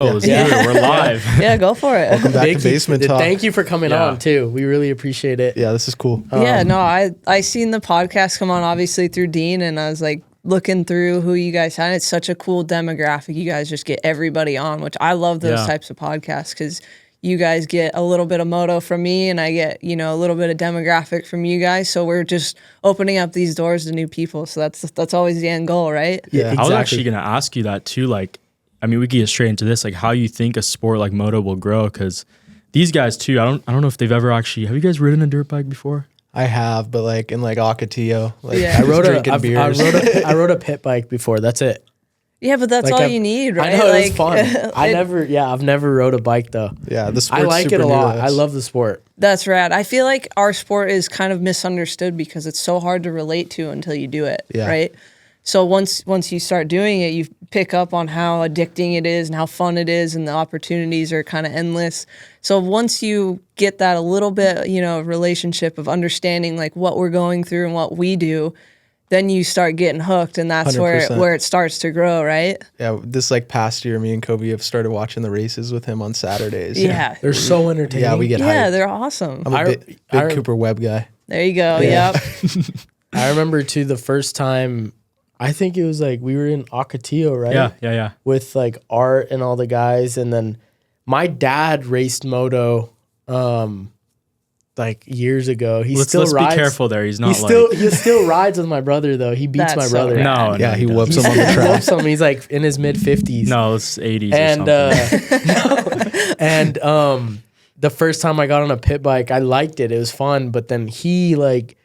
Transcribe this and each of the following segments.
Oh, let's do it. We're live. Yeah, go for it. Welcome back Vicki, to Basement Talk. thank you for coming on too. We really appreciate it. Yeah, this is cool. Yeah, no, I seen the podcast come on obviously through Dean, and I was like looking through who you guys had. It's such a cool demographic. You guys just get everybody on, which I love those types of podcasts because you guys get a little bit of moto from me, and I get, you know, a little bit of demographic from you guys. So we're just opening up these doors to new people. So that's always the end goal, right? Yeah, exactly. I was actually going to ask you that too. Like, I mean, we could get straight into this, like how you think a sport like moto will grow. Because these guys too, I don't know if they've ever actually, have you guys ridden a dirt bike before? I have, but like in like Ocotillo, like Yeah. I rode a pit bike before. That's it. Yeah, but that's Like all you need, right? I know, like, it was fun. I've never rode a bike though. Yeah, the sport. I like it a lot. I love the sport. That's rad. I feel like our sport is kind of misunderstood because it's so hard to relate to until you do it, right? So once you start doing it, you pick up on how addicting it is and how fun it is, and the opportunities are kind of endless. So once you get that a little bit, you know, relationship of understanding like what we're going through and what we do, then you start getting hooked, and that's 100%. where it starts to grow, right? Yeah, this like past year, me and Kobe have started watching the races with him on Saturdays. Yeah. They're so entertaining. Yeah, we get Yeah, hyped. they're awesome. I'm a big Cooper Webb guy. There you go. Yeah. Yep. I remember too the first time. I think it was like we were in Ocotillo, right? Yeah. With like Art and all the guys, and then my dad raced moto, like years ago. Let's be careful there. He's not he still rides with my brother though. He beats That's my so brother. rad. Yeah, he whoops He's- him on the he track. whoops him. He's like in his mid 50s. No, it's 80s And or something. the first time I got on a pit bike, I liked it. It was fun, but then he like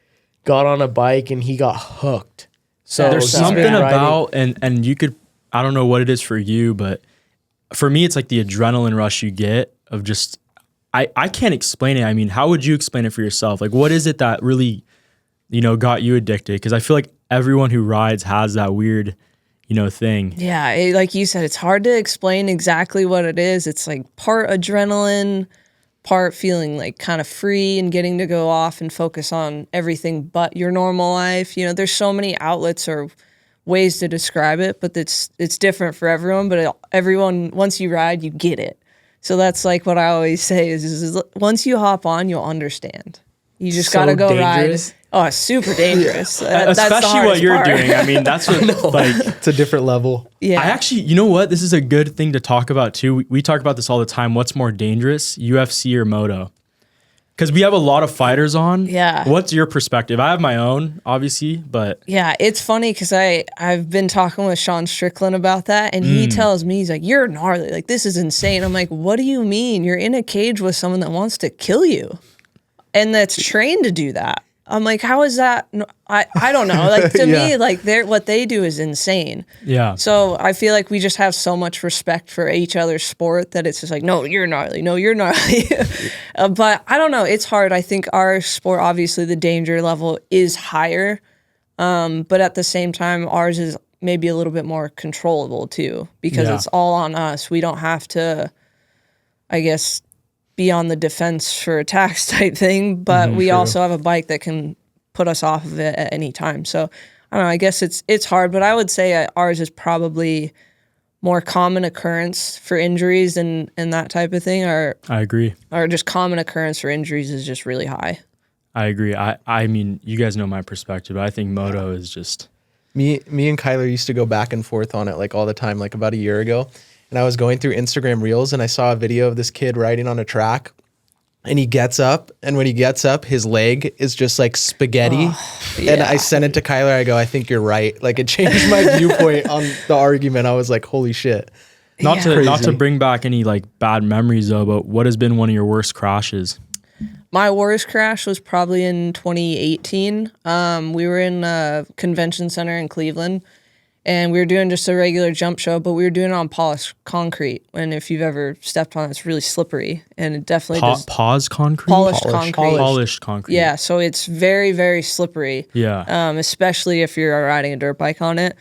got on a bike and he got hooked. So There's he's something been riding- about, and you could, I don't know what it is for you, but for me, it's like the adrenaline rush you get of just, I can't explain it. I mean, how would you explain it for yourself? Like, what is it that really, you know, got you addicted? Because I feel like everyone who rides has that weird, you know, thing. Yeah, like you said, it's hard to explain exactly what it is. It's like part adrenaline, part feeling like kind of free and getting to go off and focus on everything but your normal life. You know, there's so many outlets or ways to describe it, but it's different for everyone. But everyone, once you ride, you get it. So that's like what I always say is once you hop on, you'll understand. You just got to go dangerous. ride. Oh, it's super dangerous. That's the Especially what hardest you're part. doing. I mean, that's what, like, It's a different level. Yeah. I actually, you know what? This is a good thing to talk about too. We talk about this all the time. What's more dangerous, UFC or moto? Because we have a lot of fighters on. Yeah. What's your perspective? I have my own, obviously, but Yeah, it's funny because I've been talking with Sean Strickland about that, and he tells me, he's like, you're gnarly. Like, this is insane. I'm like, what do you mean? You're in a cage with someone that wants to kill you and that's trained to do that. I'm like, how is that? I don't know. Like, to me, like, what they do is insane. yeah. So I feel like we just have so much respect for each other's sport that it's just like, no, you're gnarly. No, you're gnarly. But I don't know. It's hard. I think our sport, obviously, the danger level is higher. But at the same time, ours is maybe a little bit more controllable too, because it's all on us. We don't have to, I guess, be on the defense for attacks type thing, but we also have a bike that can put us off of it at any time. So I don't know, I guess it's hard, but I would say ours is probably more common occurrence for injuries and that type of thing, or I agree. or just common occurrence for injuries is just really high. I agree. I mean, you guys know my perspective. I think moto is just... Me and Kyler used to go back and forth on it like all the time, like about a year ago. And I was going through Instagram Reels and I saw a video of this kid riding on a track, and he gets up, and when he gets up, his leg is just like spaghetti. And I sent it to Kyler. I go, I think you're right. Like, it changed my viewpoint on the argument. I was like, holy shit. Not to Crazy. bring back any like bad memories though, but what has been one of your worst crashes? My worst crash was probably in 2018. We were in a convention center in Cleveland, and we were doing just a regular jump show, but we were doing it on polished concrete. And if you've ever stepped on it, it's really slippery, and it definitely does. Pause concrete? Polished concrete. Polished concrete. Yeah, so it's very, very slippery. Yeah. Especially if you're riding a dirt bike on it.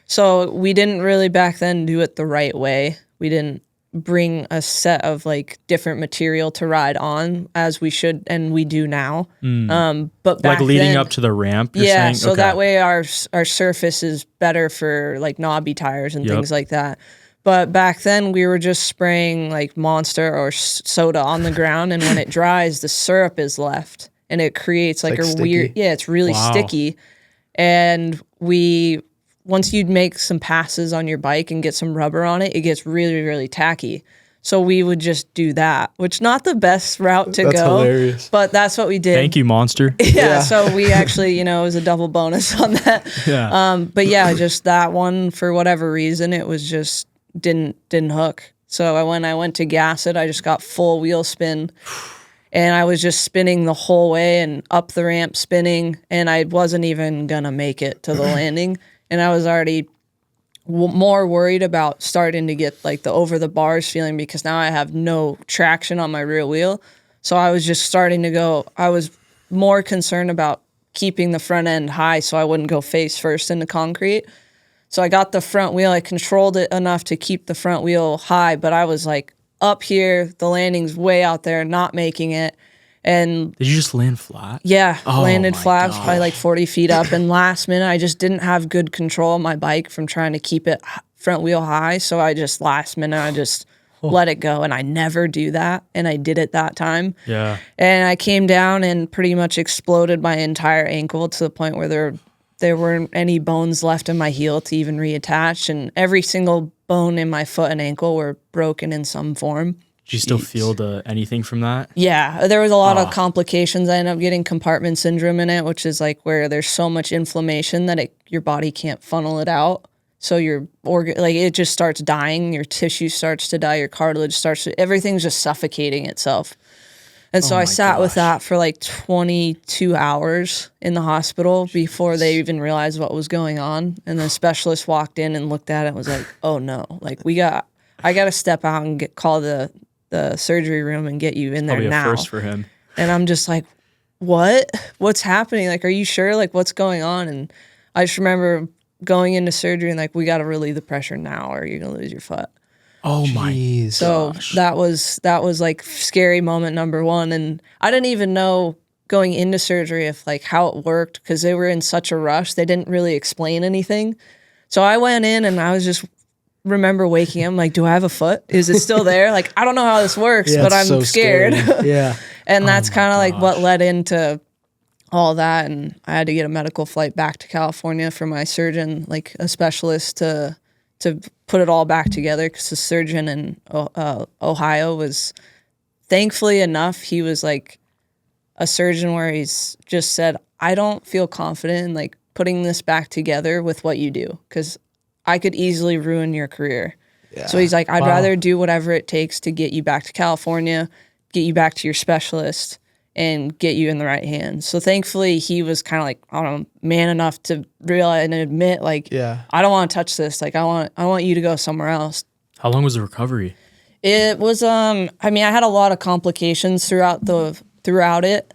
So we didn't really back then do it the right way. We didn't bring a set of like different material to ride on as we should, and we do now. But back Like leading then, up to the ramp, you're yeah, saying? so Okay. that way our surface is better for like knobby tires and things like that. But back then we were just spraying like Monster or soda on the ground, and when it dries, the syrup is left, and it creates like a sticky. weird, it's really sticky. And once you'd make some passes on your bike and get some rubber on it, it gets really, really tacky. So we would just do that, which not the best route to That's go, hilarious. but that's what we did. Thank you, Monster. Yeah, so we actually, it was a double bonus on that. Yeah. But yeah, just that one, for whatever reason, it was just didn't hook. So when I went to gas it, I just got full wheel spin, and I was just spinning the whole way and up the ramp spinning, and I wasn't even gonna make it to the landing, and I was already more worried about starting to get like the over the bars feeling, because now I have no traction on my rear wheel. So I was just starting to go, I was more concerned about keeping the front end high so I wouldn't go face first into concrete. So I got the front wheel, I controlled it enough to keep the front wheel high, but I was like up here, the landing's way out there, not making it. And did you just land flat? yeah, Oh landed my flat, gosh. probably like 40 feet up. And last minute, I just didn't have good control of my bike from trying to keep it front wheel high. So I just let it go. And I never do that. And I did it that time. Yeah. And I came down and pretty much exploded my entire ankle to the point where there weren't any bones left in my heel to even reattach. And every single bone in my foot and ankle were broken in some form. Did you still feel anything from that? Yeah, there was a lot of complications. I ended up getting compartment syndrome in it, which is like where there's so much inflammation that your body can't funnel it out. So it just starts dying. Your tissue starts to die. Your cartilage everything's just suffocating itself. And so I sat with that for like 22 hours in the hospital before they even realized what was going on. And the specialist walked in and looked at it and was like, "Oh no, like I got to step out and call the surgery room and get you in there Probably now." a first for him. And I'm just like, what's happening? Like, are you sure? Like, what's going on? And I just remember going into surgery and like, we got to relieve the pressure now or you're going to lose your foot. Oh my. Jeez. So that was like scary moment number one. And I didn't even know going into surgery if like how it worked, because they were in such a rush. They didn't really explain anything. So I went in and I was just remember waking up like, do I have a foot? Is it still there? Like, I don't know how this works, but I'm so scared. Yeah. And that's kind of like what led into all that. And I had to get a medical flight back to California for my surgeon, like a specialist to put it all back together, because the surgeon in Ohio was, thankfully enough, he was like a surgeon where he's just said, I don't feel confident in like putting this back together with what you do, because I could easily ruin your career. Yeah. So he's like, I'd rather do whatever it takes to get you back to California, get you back to your specialist, and get you in the right hands. So thankfully, he was kind of like, I don't know, man enough to realize and admit, like, I don't want to touch this. Like, I want you to go somewhere else. How long was the recovery? It was, I had a lot of complications throughout it.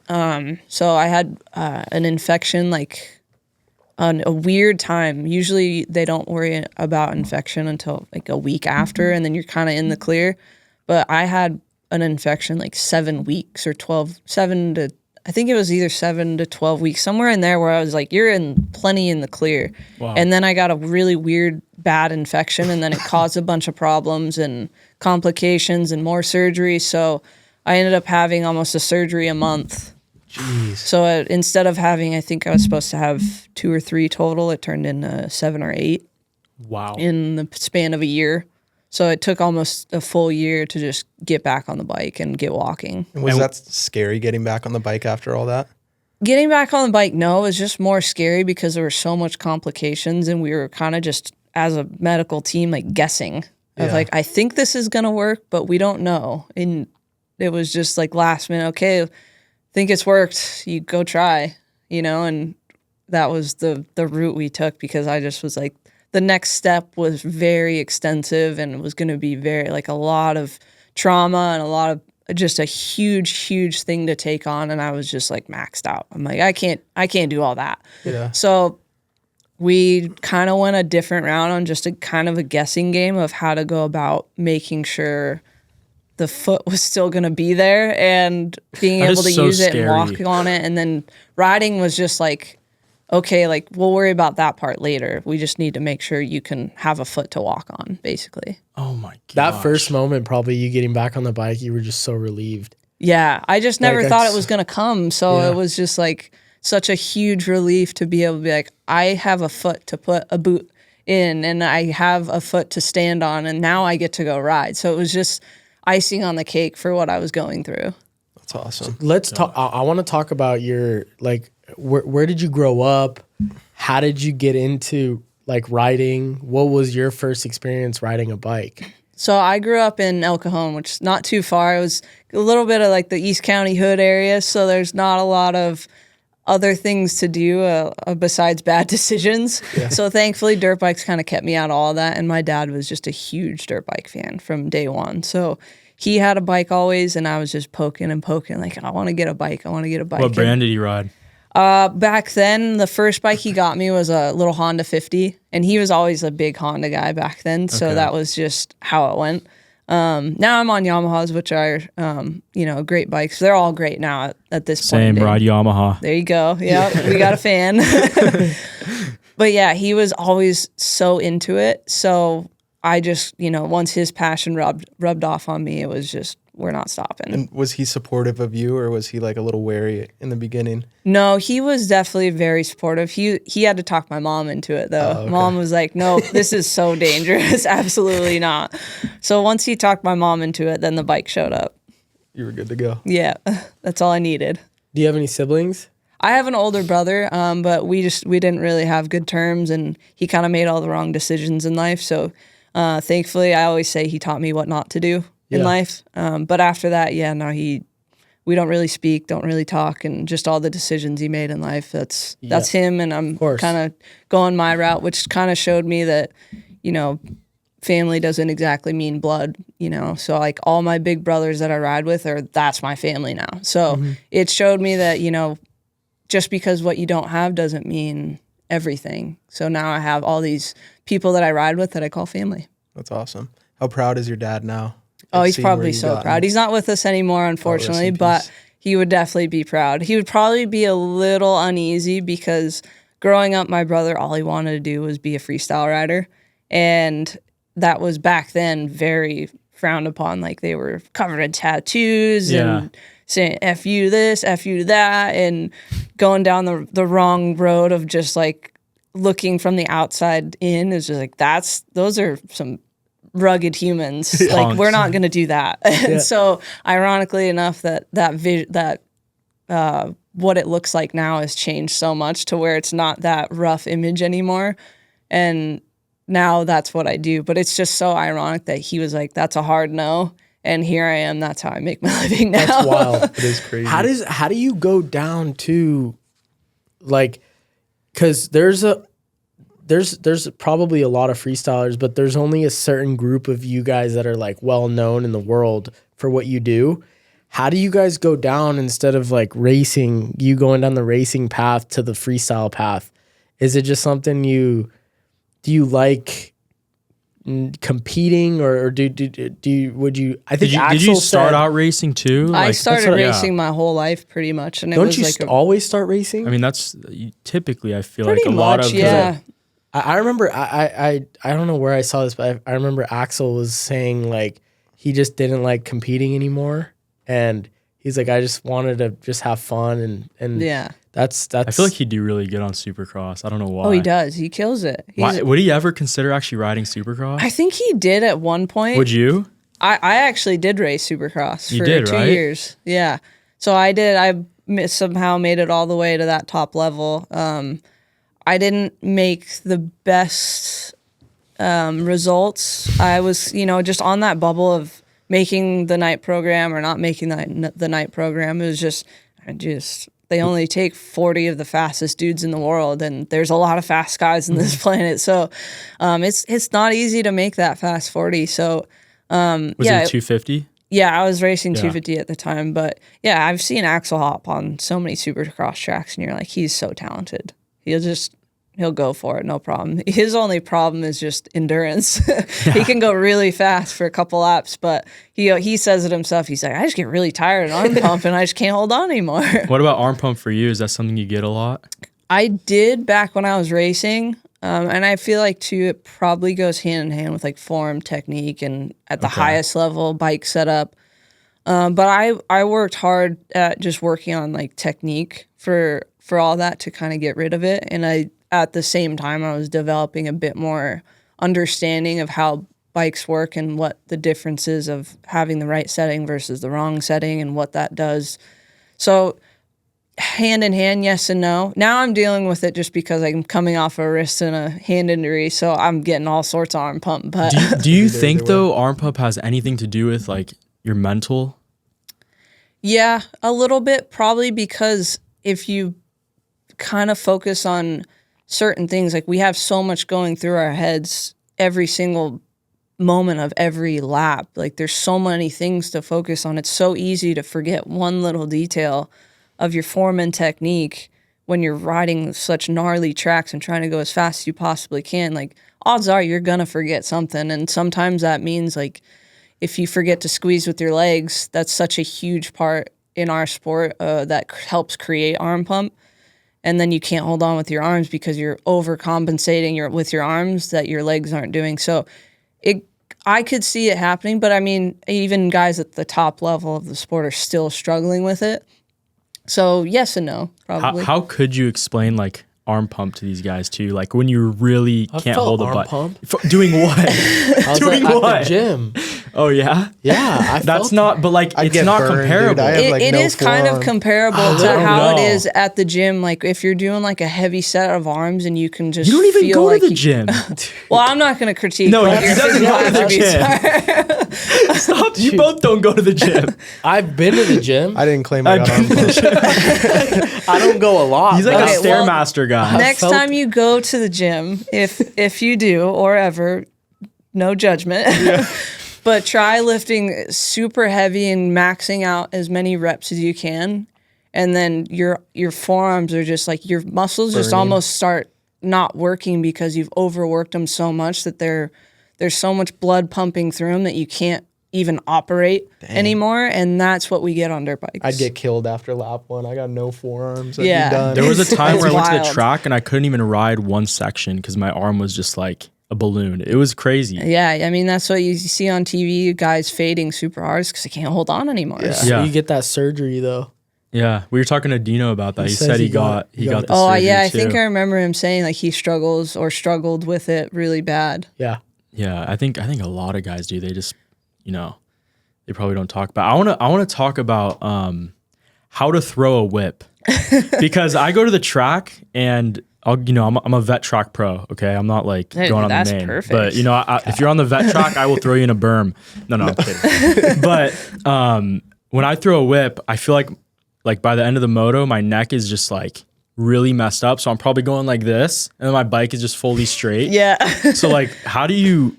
So I had an infection, like, on a weird time. Usually they don't worry about infection until like a week after, and then you're kind of in the clear. But I had an infection like 7 weeks or I think it was either 7 to 12 weeks, somewhere in there, where I was like, you're plenty in the clear. Wow. And then I got a really weird, bad infection, and then it caused a bunch of problems and complications and more surgery. So I ended up having almost a surgery a month. Jeez. So instead of having, I think I was supposed to have 2 or 3 total, it turned into 7 or 8. Wow. In the span of a year. So it took almost a full year to just get back on the bike and get walking. And was that scary getting back on the bike after all that? Getting back on the bike, no, it was just more scary because there were so much complications, and we were kind of just, as a medical team, like guessing of like, I think this is going to work, but we don't know. And it was just like last minute, okay, think it's worked, you go try, and that was the route we took, because I just was like, the next step was very extensive, and it was going to be very, like, a lot of trauma and a lot of just a huge thing to take on. And I was just like maxed out. I'm like, I can't do all that. Yeah. So we kind of went a different route on just a kind of a guessing game of how to go about making sure the foot was still going to be there and being able to use it and walk on it. And then riding was just like okay, like we'll worry about that part later. We just need to make sure you can have a foot to walk on, basically. Oh my god. That first moment, probably you getting back on the bike, you were just so relieved. Yeah, I just never Like, thought that's- it was going to come. So Yeah. it was just like such a huge relief to be able to be like, I have a foot to put a boot in and I have a foot to stand on and now I get to go ride. So it was just icing on the cake for what I was going through. That's awesome. Let's talk. I want to talk about your, like, where did you grow up? How did you get into like riding? What was your first experience riding a bike? So I grew up in El Cajon, which is not too far. It was a little bit of like the East County hood area. So there's not a lot of other things to do besides bad decisions. So thankfully dirt bikes kind of kept me out of all that. And my dad was just a huge dirt bike fan from day one. So he had a bike always and I was just poking, like, I want to get a bike. What brand did he ride? Back then, the first bike he got me was a little Honda 50, and he was always a big Honda guy back then, so Okay. that was just how it went. Now I'm on Yamahas, which are, great bikes. They're all great now at this point. Same, ride Yamaha. There you go. Yeah, we got a fan. But yeah, he was always so into it. So I just, once his passion rubbed off on me, it was just, we're not stopping. And was he supportive of you, or was he like a little wary in the beginning? No, he was definitely very supportive. He had to talk my mom into it, though. Oh, okay. Mom was like, no, this is so dangerous. Absolutely not. So once he talked my mom into it, then the bike showed up. You were good to go. Yeah, that's all I needed. Do you have any siblings? I have an older brother, but we didn't really have good terms, and he kind of made all the wrong decisions in life. So thankfully, I always say he taught me what not to do in life. But after that, we don't really speak, don't really talk, and just all the decisions he made in life, that's him, and I'm kind of going my route, which kind of showed me that, family doesn't exactly mean blood, so like all my big brothers that I ride with that's my family now. So it showed me that, just because what you don't have doesn't mean everything. So now I have all these people that I ride with that I call family. That's awesome. How proud is your dad now? Oh, Like, he's seeing where probably you so got proud. him? He's not with us anymore, unfortunately, in but peace. he would definitely be proud. He would probably be a little uneasy because growing up, my brother, all he wanted to do was be a freestyle rider. And that was back then very frowned upon. Like they were covered in tattoos and saying F you this, F you that, and going down the wrong road of just like looking from the outside in is just like, those are some rugged humans. Like we're not going to do that. And so ironically enough, that what it looks like now has changed so much to where it's not that rough image anymore. And now that's what I do. But it's just so ironic that he was like, that's a hard no. And here I am. That's how I make my living now. That's wild. It is crazy. How do you go down to, like, because there's probably a lot of freestylers, but there's only a certain group of you guys that are like well known in the world for what you do. How do you guys go down instead of like racing, you going down the racing path to the freestyle path? Is it just something do you like competing, or would you? I think Did you start out racing too? I Like, started racing my whole life pretty much. And it Don't was you like always start racing? I mean, that's typically, I feel pretty like a much, lot of yeah. I remember I don't know where I saw this, but I remember Axel was saying like he just didn't like competing anymore, and he's like, I just wanted to just have fun, and Yeah. that's I feel like he'd do really good on Supercross. I don't know why. Oh, he does. He kills it. Would he ever consider actually riding Supercross? I think he did at one point. Would you? I actually did race Supercross You for did, 2 right? years. Yeah. So I did. I somehow made it all the way to that top level. I didn't make the best results. I was, just on that bubble of making the night program or not making the night program. It was just, they only take 40 of the fastest dudes in the world, and there's a lot of fast guys in this planet. So it's not easy to make that fast 40. So Was it 250? yeah, I was racing Yeah. 250 at the time, but yeah, I've seen Axel hop on so many Supercross tracks, and you're like, he's so talented. He'll go for it, no problem. His only problem is just endurance. He can go really fast for a couple laps, but he says it himself. He's like, I just get really tired and arm pump, and I just can't hold on anymore. What about arm pump for you? Is that something you get a lot? I did back when I was racing. And I feel like too, it probably goes hand in hand with like form, technique, and at the highest level, bike setup. But I worked hard at just working on like technique for all that to kind of get rid of it. And at the same time, I was developing a bit more understanding of how bikes work and what the difference is of having the right setting versus the wrong setting and what that does. So hand in hand, yes and no. Now I'm dealing with it just because I'm coming off a wrist and a hand injury, so I'm getting all sorts of arm pump. But do you think though arm pump has anything to do with like your mental? Yeah, a little bit, probably, because if you kind of focus on certain things, like we have so much going through our heads every single moment of every lap. Like there's so many things to focus on. It's so easy to forget one little detail of your form and technique when you're riding such gnarly tracks and trying to go as fast as you possibly can. Like odds are you're gonna forget something, and sometimes that means like if you forget to squeeze with your legs, that's such a huge part in our sport that helps create arm pump. And then you can't hold on with your arms because you're overcompensating with your arms that your legs aren't doing. So I could see it happening, but I mean, even guys at the top level of the sport are still struggling with it. So yes and no, probably. How could you explain like arm pump to these guys too? Like when you really can't hold a butt. Doing what? Doing at what? The gym. Oh yeah, Yeah. That's not. But like it's not burned, comparable. dude. I have, like, It no is kind of forearm. comparable to don't how it know. is at the gym. Like if you're doing like a heavy set of arms and you can just You don't even feel go like to the gym. Well, I'm not going to critique. No, what he your doesn't physical go to the attributes gym. are. Stop. You both don't go to the gym. I've been to the gym. I didn't claim I got arm pump. I don't go a lot. He's like but Okay, a well, stairmaster guy. Next felt- time you go to the gym, if you do or ever, no judgment. But try lifting super heavy and maxing out as many reps as you can, and then your forearms are just like your muscles just Burning. almost start not working because you've overworked them so much that there's so much blood pumping through them that you can't even operate anymore, and that's what we get on dirt bikes. I'd get killed after lap one. I got no forearms. I'd Yeah. be done. There was a time It's where I went to the wild. track and I couldn't even ride one section because my arm was just like a balloon. It was crazy. Yeah, I mean that's what you see on TV, guys fading super hard because they can't hold on anymore. Yeah. So you get that surgery though. Yeah, we were talking to Dino about that. He says said he he got got the it. surgery Oh yeah, I think too. I remember him saying like he struggled with it really bad. Yeah. Yeah, I think a lot of guys do. They just, they probably don't talk about. I want to talk about how to throw a whip because I go to the track and I'm a vet track pro. Okay, I'm not like Hey, going on that's the main, perfect. but if you're on the vet track, I will throw you in a berm. No, I'm kidding. But when I throw a whip, I feel like by the end of the moto, my neck is just like really messed up. So I'm probably going like this, and then my bike is just fully straight. Yeah. So like, how do you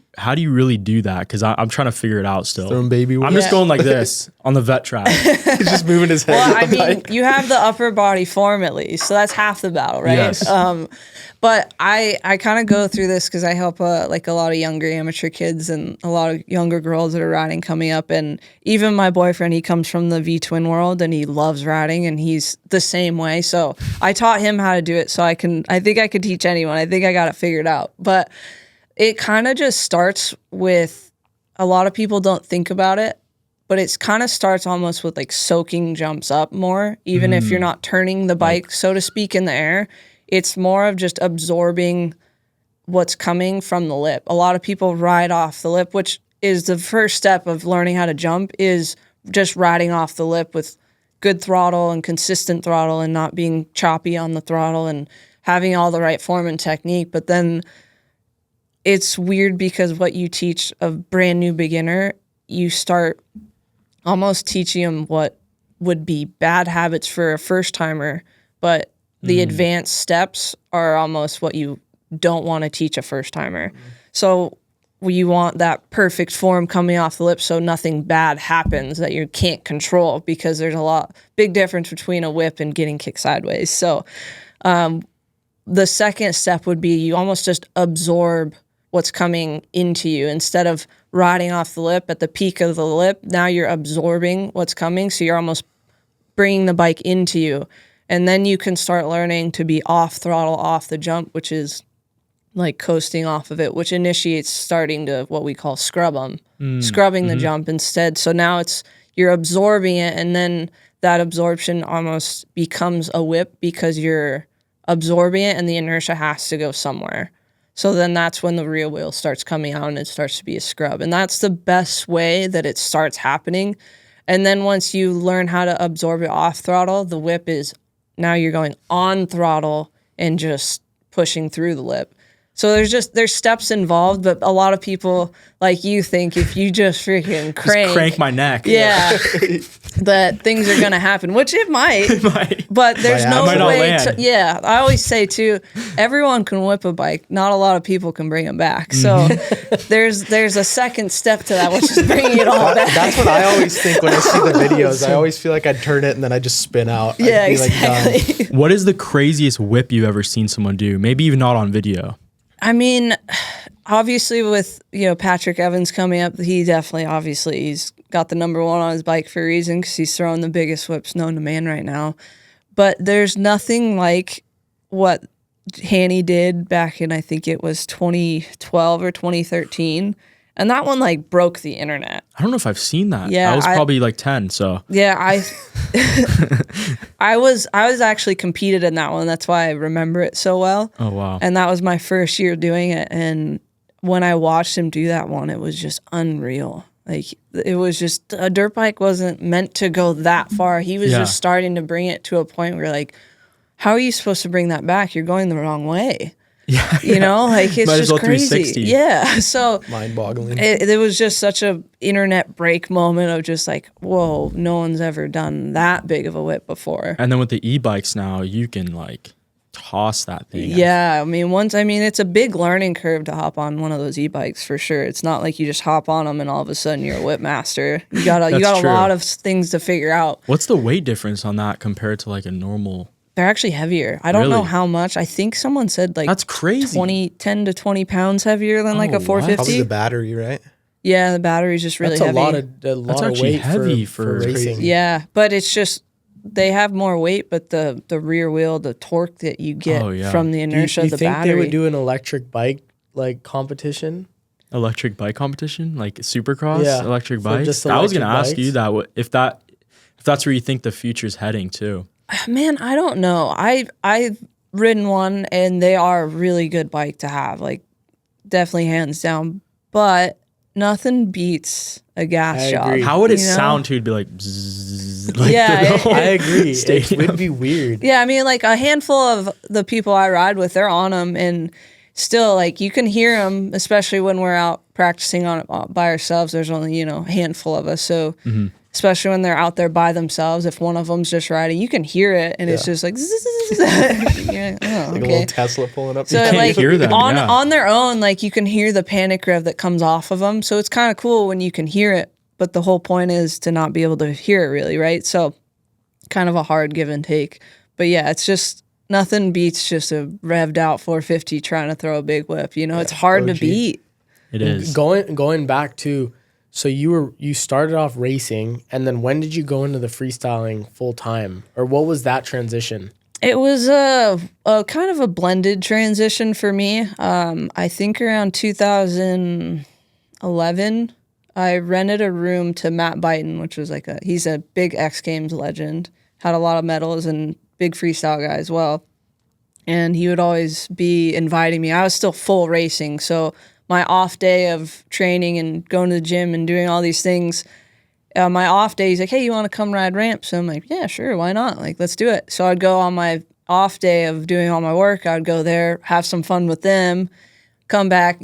really do that? Because I'm trying to figure it out still. Throwing baby I'm whip. just going like this on the vet track. He's just moving his head. Well, I with the mean, bike. you have the upper body form at least, so that's half the battle, right? Yes. But I kind of go through this because I help like a lot of younger amateur kids and a lot of younger girls that are riding coming up, and even my boyfriend, he comes from the V-twin world and he loves riding and he's the same way. So I taught him how to do it, so I think I could teach anyone. I think I got it figured out, but it kind of just starts with a lot of people don't think about it. But it's kind of starts almost with like soaking jumps up more, even if you're not turning the bike, so to speak, in the air. It's more of just absorbing what's coming from the lip. A lot of people ride off the lip, which is the first step of learning how to jump, is just riding off the lip with good throttle and consistent throttle and not being choppy on the throttle and having all the right form and technique. But then it's weird because what you teach a brand new beginner, you start almost teaching them what would be bad habits for a first timer, but the advanced steps are almost what you don't want to teach a first timer. So you want that perfect form coming off the lip so nothing bad happens that you can't control, because there's big difference between a whip and getting kicked sideways. So the second step would be you almost just absorb what's coming into you instead of riding off the lip at the peak of the lip. Now you're absorbing what's coming, so you're almost bringing the bike into you. And then you can start learning to be off throttle, off the jump, which is like coasting off of it, which initiates starting to what we call scrubbing the jump instead. So now you're absorbing it, and then that absorption almost becomes a whip because you're absorbing it and the inertia has to go somewhere. So then that's when the rear wheel starts coming out and it starts to be a scrub. And that's the best way that it starts happening. And then once you learn how to absorb it off throttle, the whip is now you're going on throttle and just pushing through the lip. So there's steps involved, but a lot of people like you think if you just freaking crank my neck. Yeah. That things are going to happen, which it might. But there's no way to, yeah. I always say too, everyone can whip a bike. Not a lot of people can bring them back. So there's a second step to that, which is bringing it all back. That's what I always think when I see the videos. I always feel like I'd turn it and then I just spin out. Yeah, exactly. What is the craziest whip you've ever seen someone do? Maybe even not on video. I mean, obviously with, Patrick Evans coming up, he definitely, obviously, he's got the number one on his bike for a reason because he's throwing the biggest whips known to man right now. But there's nothing like what Hanny did back in, I think it was 2012 or 2013. And that one like broke the internet. I don't know if I've seen that. Yeah, I was probably like 10, so. Yeah, I was actually competed in that one. That's why I remember it so well. Oh, wow. And that was my first year doing it. And when I watched him do that one, it was just unreal. Like, it was just, a dirt bike wasn't meant to go that far. He was just starting to bring it to a point where, like, how are you supposed to bring that back? You're going the wrong way. Yeah. Like, it's just crazy. Yeah. So mind-boggling. It was just such a internet break moment of just like, whoa, no one's ever done that big of a whip before. And then with the e-bikes now, you can like toss that thing. Yeah. I mean, it's a big learning curve to hop on one of those e-bikes for sure. It's not like you just hop on them and all of a sudden you're a whip master. You got a lot of things to figure out. What's the weight difference on that compared to like a normal? They're actually heavier. I don't know how much. I think someone said like that's crazy. 10 to 20 pounds heavier than like a 450. Probably the battery, right? Yeah, the battery's just really heavy. That's a lot of weight heavy for racing. Yeah, but it's just they have more weight, but the rear wheel, the torque that you get from the inertia of the battery. Do you think they would do an electric bike like competition? Electric bike competition, like Supercross, electric bikes. I was gonna ask you that if that's where you think the future's heading too. Man, I don't know. I've ridden one, and they are a really good bike to have. Like, definitely hands down. But nothing beats a gas shop. Agree. How would it sound to be like? Bzzz, like I agree. It would be weird. Yeah, I mean, like a handful of the people I ride with, they're on them, and still, like you can hear them, especially when we're out practicing on it by ourselves. There's only a handful of us, so. Mm-hmm. Especially when they're out there by themselves, if one of them's just riding, you can hear it, and it's just like, like a little Tesla pulling up. So you can't hear them, on their own, like you can hear the panic rev that comes off of them. So it's kind of cool when you can hear it, but the whole point is to not be able to hear it really, right? So kind of a hard give and take. But yeah, it's just nothing beats just a revved out 450 trying to throw a big whip. It's hard to beat. It is. Going back to. So you started off racing, and then when did you go into the freestyling full time, or what was that transition? It was a kind of a blended transition for me. I think around 2011, I rented a room to Matt Byton, which was he's a big X Games legend, had a lot of medals and big freestyle guy as well. And he would always be inviting me. I was still full racing, so my off day of training and going to the gym and doing all these things, my off day, he's like, hey, you want to come ride ramps? So I'm like, yeah, sure, why not? Like, let's do it. So I'd go on my off day of doing all my work. I'd go there, have some fun with them, come back,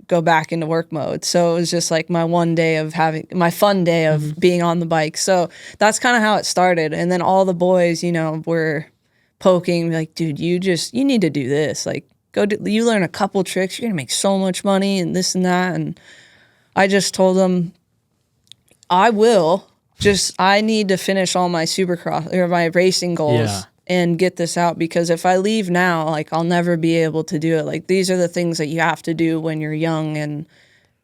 go back into work mode. So it was just like my one day of having my fun day of being on the bike. So that's kind of how it started. And then all the boys, were poking like, dude, you need to do this. Like, you learn a couple tricks, you're going to make so much money and this and that. And I just told them, I need to finish all my Supercross or my racing goals and get this out, because if I leave now, like I'll never be able to do it. Like these are the things that you have to do when you're young and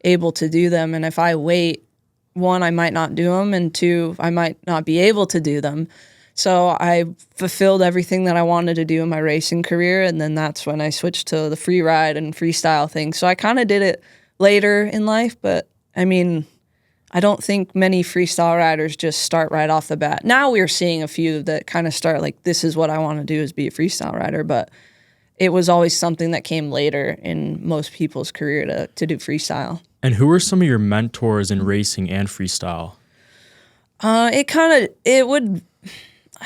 able to do them. And if I wait, one, I might not do them, and two, I might not be able to do them. So I fulfilled everything that I wanted to do in my racing career. And then that's when I switched to the free ride and freestyle thing. So I kind of did it later in life. But I mean, I don't think many freestyle riders just start right off the bat. Now we're seeing a few that kind of start like, this is what I want to do, is be a freestyle rider. But it was always something that came later in most people's career to do freestyle. And who were some of your mentors in racing and freestyle? I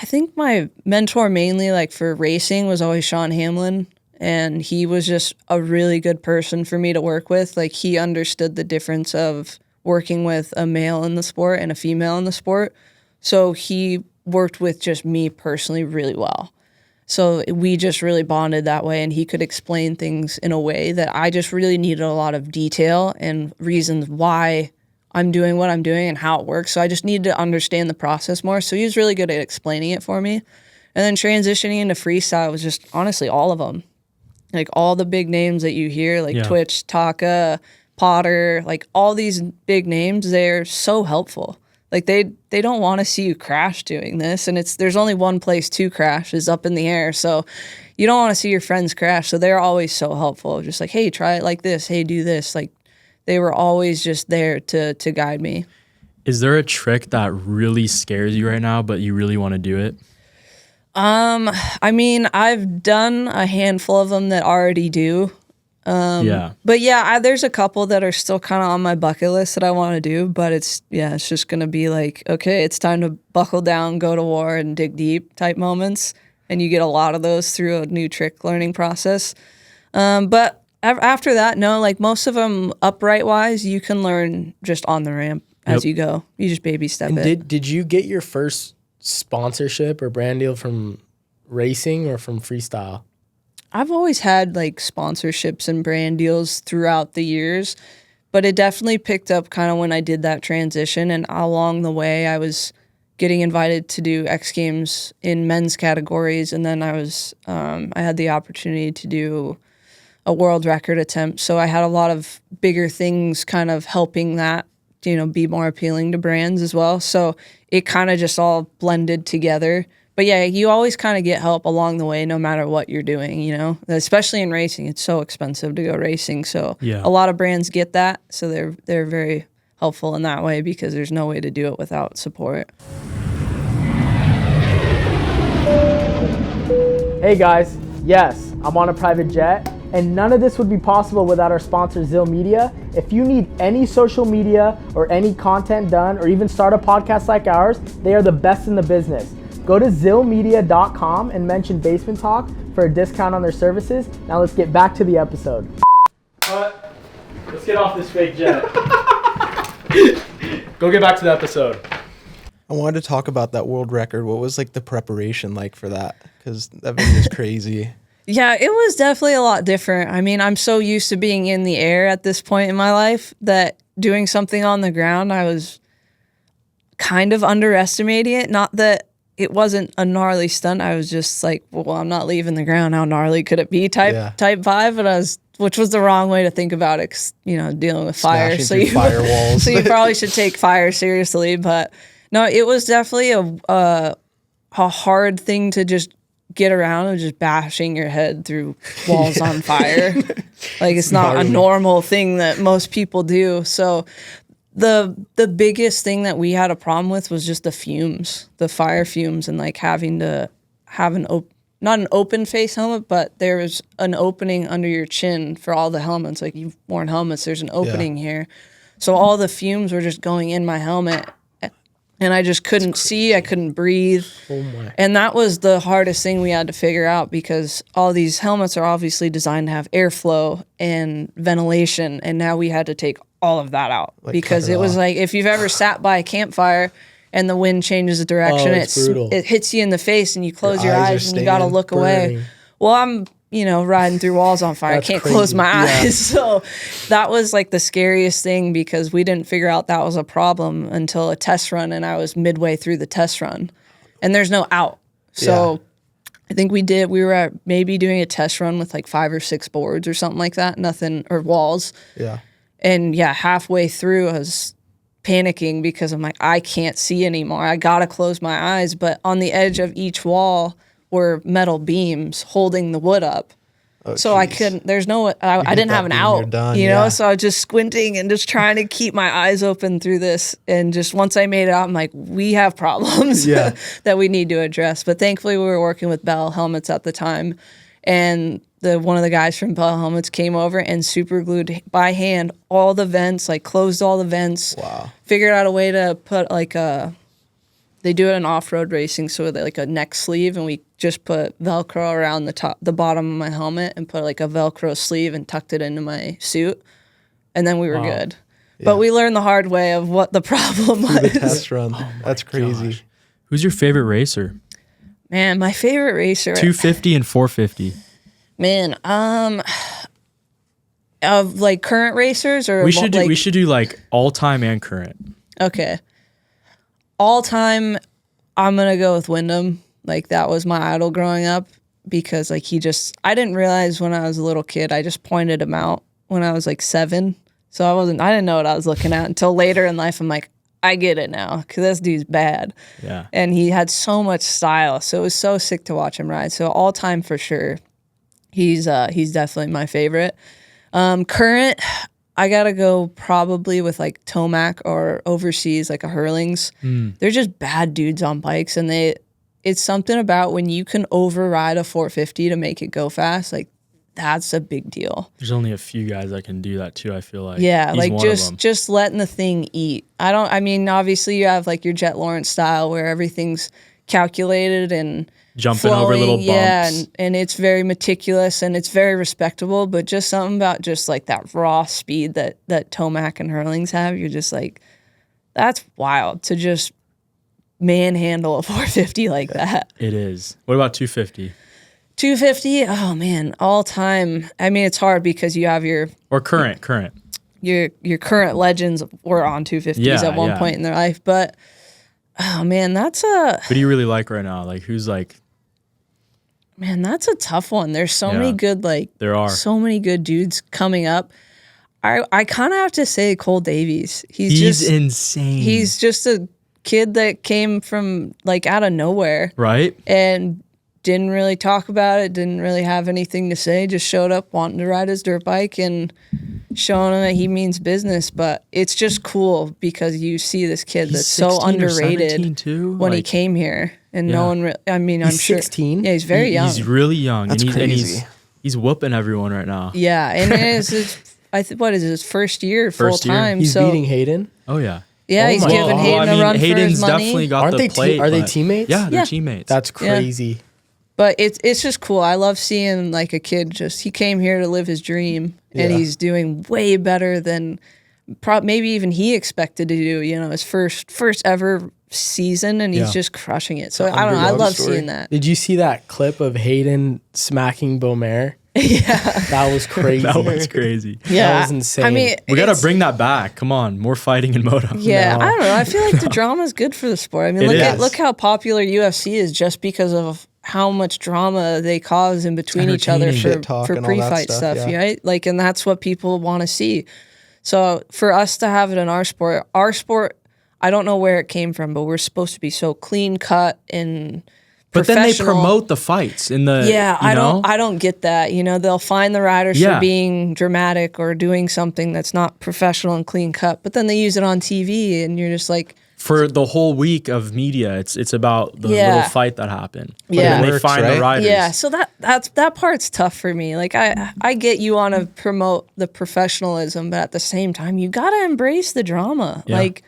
think my mentor mainly like for racing was always Sean Hamlin, and he was just a really good person for me to work with. Like, he understood the difference of working with a male in the sport and a female in the sport. So he worked with just me personally really well. So we just really bonded that way, and he could explain things in a way that I just really needed a lot of detail and reasons why I'm doing what I'm doing and how it works. So I just needed to understand the process more. So he was really good at explaining it for me. And then transitioning into freestyle was just honestly all of them. Like all the big names that you hear, like Twitch, Taka, Potter, like all these big names, they're so helpful. Like they don't want to see you crash doing this. And there's only one place to crash, is up in the air. So you don't want to see your friends crash. So they're always so helpful. Just like, hey, try it like this. Hey, do this. Like, they were always just there to guide me. Is there a trick that really scares you right now, but you really want to do it? I mean, I've done a handful of them that already do. But yeah, there's a couple that are still kind of on my bucket list that I want to do, but it's just going to be like, okay, it's time to buckle down, go to war, and dig deep type moments. And you get a lot of those through a new trick learning process. But after that, no, like most of them upright wise, you can learn just on the ramp as you go. You just baby step it. Did you get your first sponsorship or brand deal from racing or from freestyle? I've always had like sponsorships and brand deals throughout the years, but it definitely picked up kind of when I did that transition. And along the way, I was getting invited to do X Games in men's categories. And then I had the opportunity to do a world record attempt. So I had a lot of bigger things kind of helping that, be more appealing to brands as well. So it kind of just all blended together. But yeah, you always kind of get help along the way, no matter what you're doing, especially in racing. It's so expensive to go racing. So a lot of brands get that. So they're very helpful in that way, because there's no way to do it without support. Hey guys, yes, I'm on a private jet, and none of this would be possible without our sponsor, Zill Media. If you need any social media or any content done, or even start a podcast like ours, they are the best in the business. Go to zillmedia.com and mention Basement Talk for a discount on their services. Now let's get back to the episode. Let's get off this fake jet. Go get back to the episode. I wanted to talk about that world record. What was like the preparation like for that? Because that video is crazy. Yeah, it was definitely a lot different. I mean, I'm so used to being in the air at this point in my life that doing something on the ground, I was kind of underestimating it. Not that it wasn't a gnarly stunt. I was just like, well, I'm not leaving the ground. How gnarly could it be? Type 5, but which was the wrong way to think about it, 'cause, dealing with fire. So firewalls. So you probably should take fire seriously. But no, it was definitely a hard thing to just get around and just bashing your head through walls on fire. Like, it's not a normal thing that most people do. So the biggest thing that we had a problem with was just the fumes, the fire fumes, and like having to have not an open face helmet, but there was an opening under your chin for all the helmets. Like, you've worn helmets, there's an opening here. So all the fumes were just going in my helmet, and I just couldn't see, I couldn't breathe. Oh my. And that was the hardest thing we had to figure out, because all these helmets are obviously designed to have airflow and ventilation, and now we had to take all of that out, because it was like, if you've ever sat by a campfire and the wind changes the direction, it hits you in the face and you close your eyes and you got to look away. Well, I'm, riding through walls on fire. I can't close my eyes. So that was like the scariest thing, because we didn't figure out that was a problem until a test run, and I was midway through the test run and there's no out. So I think we were maybe doing a test run with like 5 or 6 boards or something like that. Nothing, or walls. Yeah. And yeah, halfway through, panicking because I'm like, I can't see anymore. I got to close my eyes. But on the edge of each wall were metal beams holding the wood up. Oh, so I geez. couldn't, I didn't have an beam, out, you're done, you know? yeah. So I was just squinting and just trying to keep my eyes open through this. And just once I made it out, I'm like, we have problems Yeah. that we need to address. But thankfully we were working with Bell Helmets at the time. And one of the guys from Bell Helmets came over and super glued by hand all the vents, like closed all the vents. Wow. Figured out a way to put like they do it in off-road racing, so like a neck sleeve, and we just put Velcro around the bottom of my helmet and put like a Velcro sleeve and tucked it into my suit, and then we were good. Yeah. But we learned the hard way of what the problem The was. test run. That's crazy. Gosh. Who's your favorite racer? Man, my favorite racer. 250 and 450. Man, of like current racers or We should do like all time and current. Okay. All time, I'm going to go with Wyndham. Like, that was my idol growing up because, like, I didn't realize when I was a little kid, I just pointed him out when I was like 7. So I didn't know what I was looking at until later in life. I'm like, I get it now because this dude's bad. Yeah. And he had so much style. So it was so sick to watch him ride. So all time for sure. He's definitely my favorite. Current, I gotta go probably with like Tomac or overseas, like a Hurlings. They're just bad dudes on bikes, and it's something about when you can override a 450 to make it go fast. Like that's a big deal. There's only a few guys that can do that too. I feel like. Yeah, He's like one of them. just letting the thing eat. I mean, obviously you have like your Jet Lawrence style where everything's calculated and Jumping flowing, over little bumps. yeah, and it's very meticulous and it's very respectable, but just something about just like that raw speed that Tomac and Hurlings have, you're just like, that's wild to just manhandle a 450 like that. It is. What about 250? 250, oh man, all time. I mean, it's hard because you have your Current. current legends were on 250s at one point in their life, but oh man, Who do you really like right now? Like who's like? Man, that's a tough one. There's so many good, there are so many good dudes coming up. I kind of have to say Cole Davies. He's just insane. He's just a kid that came from like out of nowhere, right? And didn't really talk about it. Didn't really have anything to say. Just showed up wanting to ride his dirt bike and showing him that he means business. But it's just cool because you see this kid that's so underrated when he came here. And no one I mean, I'm sure. 16? Yeah, he's very young. He's really young. That's crazy. He's whooping everyone right now. Yeah, and what is his first year full time? He's beating Hayden? Oh, yeah. Yeah, he's giving Hayden a run for Hayden's his money. definitely got the plate. Are they teammates? Yeah, they're teammates. That's crazy. But it's just cool. I love seeing like a kid he came here to live his dream, and he's doing way better than maybe even he expected to do. You know, his first ever season, and he's just crushing it. So I don't know. I love seeing that. Did you see that clip of Hayden smacking Beaumare? Yeah, that was crazy. That was crazy. Yeah, that was insane. I mean, we got to bring that back. Come on, more fighting in Moto. Yeah, I don't know. I feel like the drama is good for the sport. I mean, look how popular UFC is just because of how much drama they cause in between each other for pre-fight stuff, right? Like, and that's what people want to see. So for us to have it in our sport, I don't know where it came from, but we're supposed to be so clean cut and but then they promote the fights in the I don't get that. You know, they'll find the riders for being dramatic or doing something that's not professional and clean cut, but then they use it on TV, and you're just like, for the whole week of media, it's about the little fight that happened. Yeah, and they find the riders. Yeah, so that part's tough for me. Like I get you want to promote the professionalism, but at the same time, you gotta embrace the drama. Yeah. Like,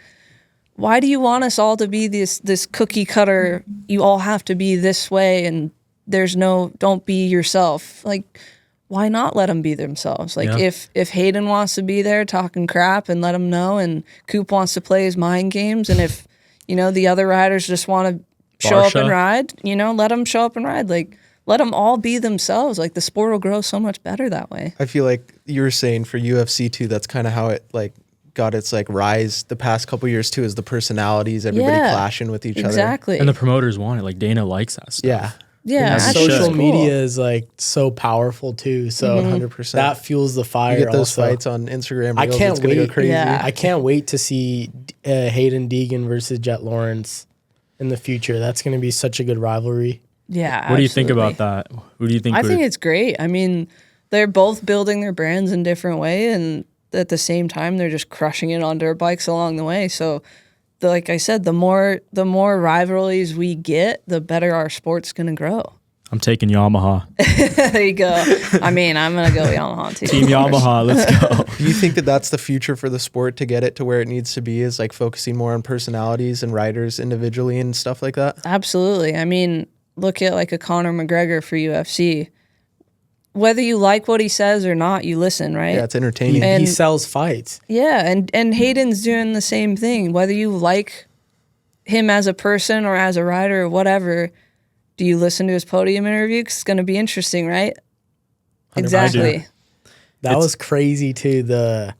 why do you want us all to be this cookie cutter? You all have to be this way, and don't be yourself. Like, why not let them be themselves? Like, if Hayden wants to be there talking crap, and let them know, and Coop wants to play his mind games, and if, you know, the other riders just want to show up and ride, you know, let them show up and ride. Like, let them all be themselves. Like, the sport will grow so much better that way. I feel like you were saying for UFC too, that's kind of how it like got its like rise the past couple years too, is the personalities, everybody clashing with each other. Exactly. And the promoters want it. Like, Dana likes that stuff. Yeah. Yeah, As it actually, should. Social it's media cool. is like so powerful too. So 100%. that fuels the fire. You get those also. fights on Instagram. I Reels, can't it's gonna go wait. crazy. Yeah. I can't wait to see Hayden Deegan versus Jet Lawrence in the future. That's going to be such a good rivalry. Yeah. What do you think absolutely. about that? Who do you think? I would- think it's great. I mean, they're both building their brands in different way, and at the same time, they're just crushing it on dirt bikes along the way. So, like I said, the more rivalries we get, the better our sport's gonna grow. I'm taking Yamaha. There you go. I mean, I'm gonna go Yamaha too. Team Yamaha. Let's go. Do you think that that's the future for the sport to get it to where it needs to be, is like focusing more on personalities and riders individually and stuff like that? Absolutely. I mean, look at like a Conor McGregor for UFC. Whether you like what he says or not, you listen, right? Yeah, it's entertaining. He And- sells fights. Yeah, and Hayden's doing the same thing. Whether you like him as a person or as a rider or whatever, do you listen to his podium interview? 'Cause it's going to be interesting, right? 100%. Exactly. That was crazy too. The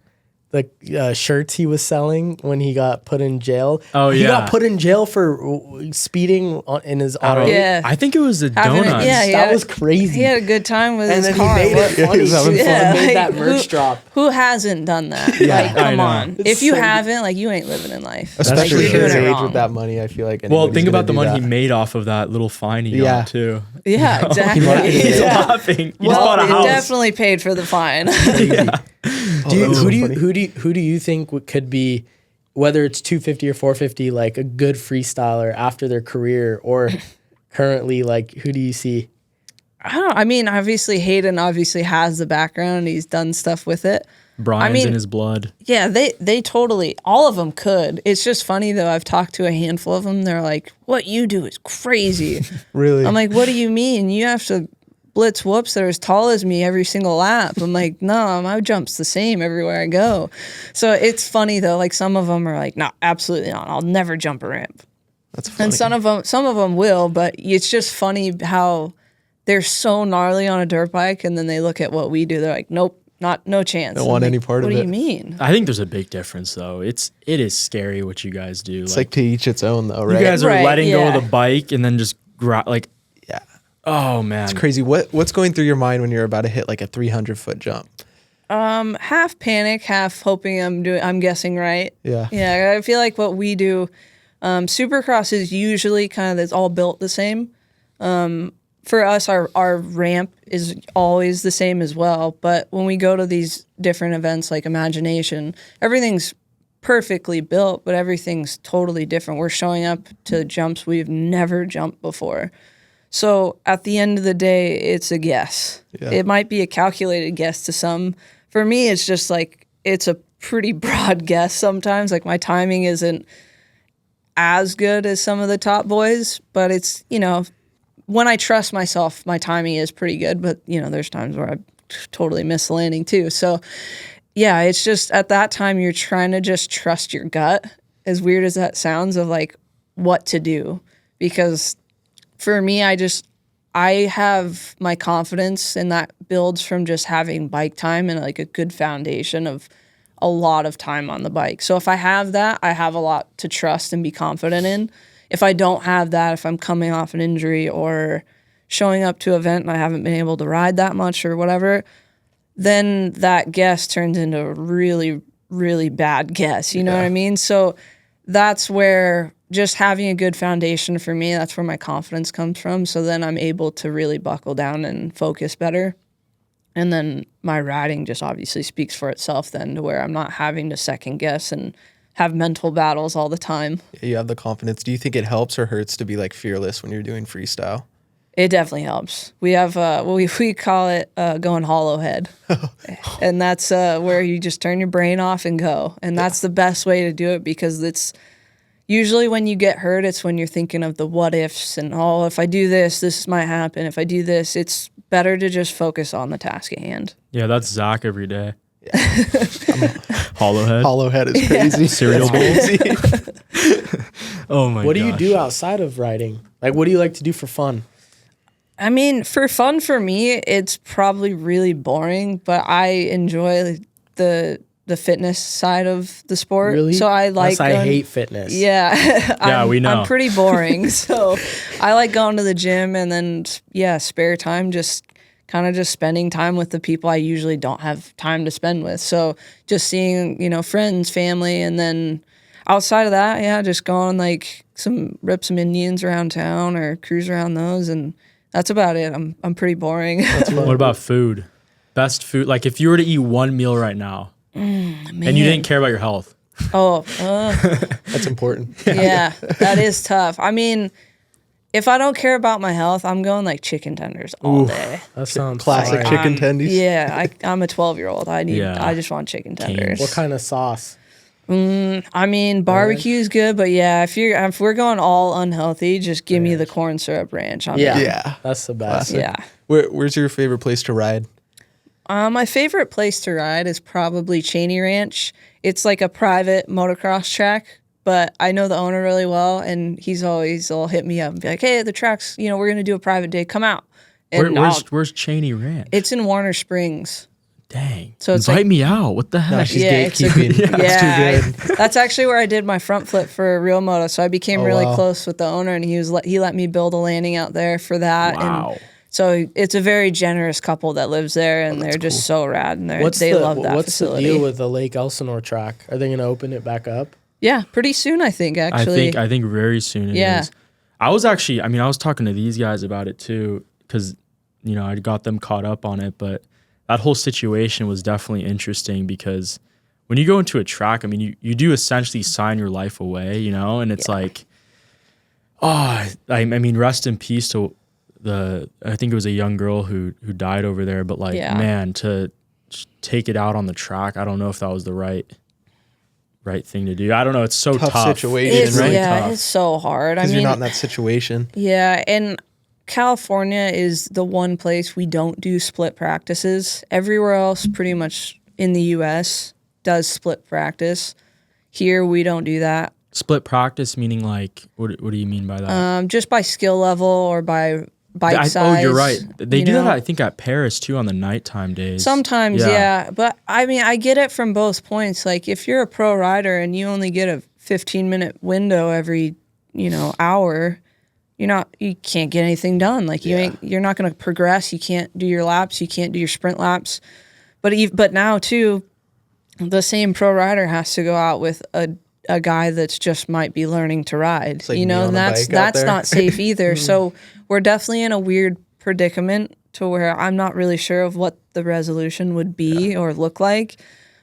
shirts he was selling when he got put in jail. Oh, he yeah. got put in jail for speeding in his auto. Yeah. I think it was the Having it- donuts. yeah, That was crazy. He had a good time with and his then car. he made it Yeah, he funny. was having too. fun. Yeah, He made that like, merch drop. Who hasn't done that? Yeah, like, I come know. on. It's If you so- haven't, like, you ain't living in life. Especially like, at you're his doing it age wrong. with that money, I feel like. Well, anybody's think gonna about the do money that. he made off of that little fine he Yeah. got too. Yeah, exactly. He's Yeah. laughing. He just Well, bought a it house. definitely paid for the fine. Who do you think could be, whether it's 250 or 450, like a good freestyler after their career, or currently, like who do you see? I mean, obviously Hayden obviously has the background. He's done stuff with it. Brian's I mean- in his blood. Yeah, they totally, all of them could. It's just funny though. I've talked to a handful of them. They're like, "What you do is crazy." Really? I'm like, "What do you mean? You have to blitz whoops that are as tall as me every single lap." I'm like, "No, my jump's the same everywhere I go." So it's funny though. Like some of them are like, "No, absolutely not. I'll never jump a ramp." That's funny. And some of them will, but it's just funny how they're so gnarly on a dirt bike, and then they look at what we do. They're like, "Nope, no chance." Don't I'm want like, any part of What do it. you mean? I think there's a big difference though. It is scary what you guys do. It's like to each its own, though, right? you guys are Right, letting go yeah. of the bike and then just like, Yeah. oh man, It's crazy. What's going through your mind when you're about to hit like a 300-foot jump? Half panic, half hoping I'm guessing right. Yeah. Yeah, I feel like what we do, Supercross is usually kind of, it's all built the same. For us, our ramp is always the same as well. But when we go to these different events like Imagination, everything's perfectly built, but everything's totally different. We're showing up to jumps we've never jumped before. So at the end of the day, it's a guess. Yeah. It might be a calculated guess to some. For me, it's just like, it's a pretty broad guess sometimes. Like my timing isn't as good as some of the top boys, but it's, when I trust myself, my timing is pretty good. But, there's times where I totally miss the landing too. So yeah, it's just at that time, you're trying to just trust your gut, as weird as that sounds, of like what to do. Because for me, I have my confidence, and that builds from just having bike time and like a good foundation of a lot of time on the bike. So if I have that, I have a lot to trust and be confident in. If I don't have that, if I'm coming off an injury or showing up to an event and I haven't been able to ride that much or whatever, then that guess turns into a really, really bad guess. You know what I mean? So that's where just having a good foundation for me, that's where my confidence comes from. So then I'm able to really buckle down and focus better. And then my riding just obviously speaks for itself then, to where I'm not having to second guess and have mental battles all the time. You have the confidence. Do you think it helps or hurts to be like fearless when you're doing freestyle? It definitely helps. We have we call it going hollow head, and that's where you just turn your brain off and go. And that's the best way to do it, because it's usually when you get hurt, it's when you're thinking of the what ifs and, oh, if I do this, this might happen. If I do this, it's better to just focus on the task at hand. yeah, that's Zach every day. Hollow head. Hollow head is crazy. Cereal bowl. Oh my god. What do you do outside of riding? Like, what do you like to do for fun? I mean, for fun for me, it's probably really boring, but I enjoy the the fitness side of the sport. Really? So I like I hate fitness. Yeah. We know. I'm pretty boring. So I like going to the gym, and then spare time, just kind of just spending time with the people I usually don't have time to spend with. So just seeing, friends, family, and then outside of that, just going like rip some Indians around town or cruise around those, and that's about it. I'm pretty boring. What about food? Best food? Like if you were to eat one meal right now and you didn't care about your health. That's important. Yeah, that is tough. I mean, if I don't care about my health, I'm going like chicken tenders all day. That sounds Classic fire. chicken tendies. Yeah, I'm a 12-year-old. I just want chicken tenders. What kind of sauce? I mean, barbecue is good, but if we're going all unhealthy, just give me the corn syrup ranch. Yeah. That's the best. Yeah. Where's your favorite place to ride? My favorite place to ride is probably Cheney Ranch. It's like a private motocross track, but I know the owner really well, and he'll hit me up and be like, "Hey, the track's, we're gonna do a private day. Come out." And Where's Cheney Ranch? it's in Warner Springs. Dang. So it's Invite me out. What the heck? She's it's gatekeeping. That's too good. That's actually where I did my front flip for real moto. So I became really close with the owner, and he let me build a landing out there for that. Wow. And so it's a very generous couple that lives there, and they're just so rad, and they love that facility. What's the deal with the Lake Elsinore track? Are they going to open it back up? Yeah, pretty soon, I think, actually. I think very soon it is. I was talking to these guys about it too, because, I got them caught up on it, but that whole situation was definitely interesting because when you go into a track, I mean, you do essentially sign your life away, and it's like, I mean, rest in peace to I think it was a young girl who died over there, but man, to take it out on the track, I don't know if that was the right thing to do. I don't know. It's so tough. Situation, It's, right? yeah, it's so hard. Because you're not in that situation. Yeah, and California is the one place we don't do split practices. Everywhere else, pretty much in the U.S., does split practice. Here, we don't do that. Split practice meaning like, what do you mean by that? Just by skill level or by bike size. Oh, you're right. They do that, I think, at Paris too on the nighttime days. Sometimes, yeah. But I mean, I get it from both points. Like if you're a pro rider and you only get a 15-minute window every, hour, you can't get anything done. Like you're not going to progress. You can't do your laps. You can't do your sprint laps. But now too, the same pro rider has to go out with a guy that's just might be learning to ride, like and that's not safe either. So we're definitely in a weird predicament to where I'm not really sure of what the resolution would be or look like.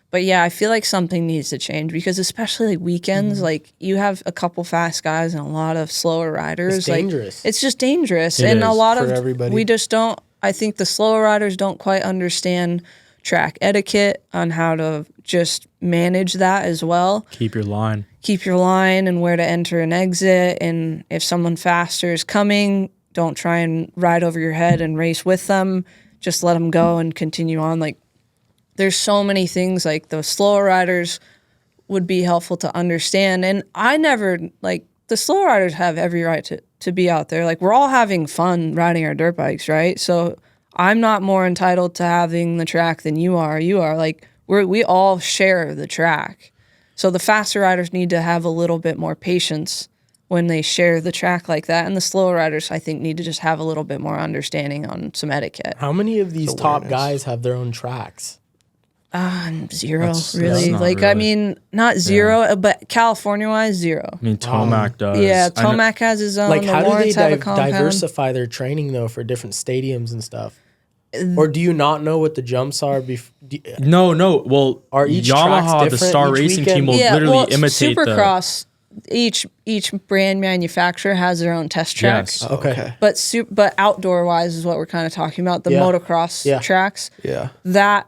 But I feel like something needs to change because especially like weekends, like you have a couple fast guys and a lot of slower riders. It's dangerous. It's just dangerous. It and is a lot for of everybody. we just don't, I think the slower riders don't quite understand track etiquette on how to just manage that as well. Keep your line And where to enter and exit. And if someone faster is coming, don't try and ride over your head and race with them. Just let them go and continue on. Like there's so many things like the slower riders would be helpful to understand. And I never the slow riders have every right to be out there. Like we're all having fun riding our dirt bikes, right? So I'm not more entitled to having the track than you are. You are like we all share the track. So the faster riders need to have a little bit more patience when they share the track like that. And the slower riders, I think, need to just have a little bit more understanding on some etiquette. How many of these top guys have their own tracks? Zero, That's really. not Like, really. I mean, not zero, but California-wise, zero. I mean, Tomac does. Yeah, I know- Tomac has his own. Like, the how do they Lawrence have a compound. diversify their training, though, for different stadiums and stuff? Or do you not know what the jumps are? No. Well, Are each Yamaha, tracks the different Star each Racing weekend? team, will literally imitate Supercross, each brand manufacturer has their own test track. Yes. Okay. But outdoor-wise is what we're kind of talking about, the motocross tracks. Yeah. That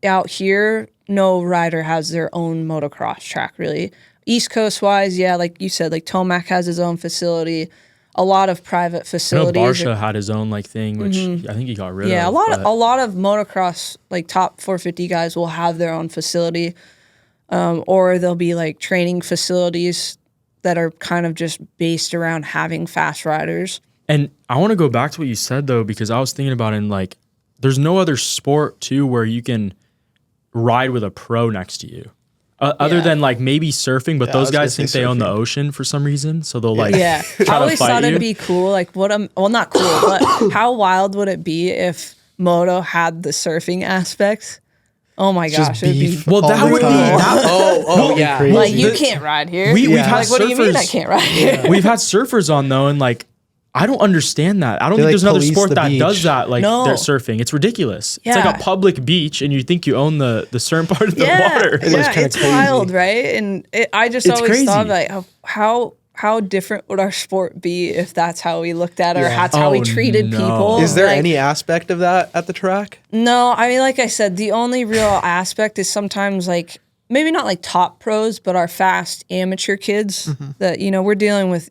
out here, no rider has their own motocross track, really. East Coast wise, like you said, like Tomac has his own facility. A lot of private I know facilities. Barsha had his own thing, which I think he got rid of. Yeah, a lot of motocross top 450 guys will have their own facility, or they'll be training facilities that are kind of just based around having fast riders. And I want to go back to what you said though, because I was thinking about it. And there's no other sport too where you can ride with a pro next to you. Other than like maybe surfing, but those guys think they own the ocean for some reason, so they'll like I always thought it'd be cool. Like well, not cool, but how wild would it be if Moto had the surfing aspects? Oh my gosh, it'd be well. That would be yeah. like you can't ride here. We've had like, what do you mean I surfers. can't ride here? We've had surfers on though, and like I don't understand that. I don't think like there's another police sport the that beach. does that. Like No. they're surfing. It's ridiculous. Yeah. It's like a public beach, and you think you own the certain part of the water. Yeah, kinda it's crazy. wild, right? And I just It's always crazy. thought like how different would our sport be if that's how we looked at it or that's how we Oh, treated no. people? Is there Like, any aspect of that at the track? No, I mean, like I said, the only real aspect is sometimes like maybe not like top pros, but our fast amateur kids that, we're dealing with,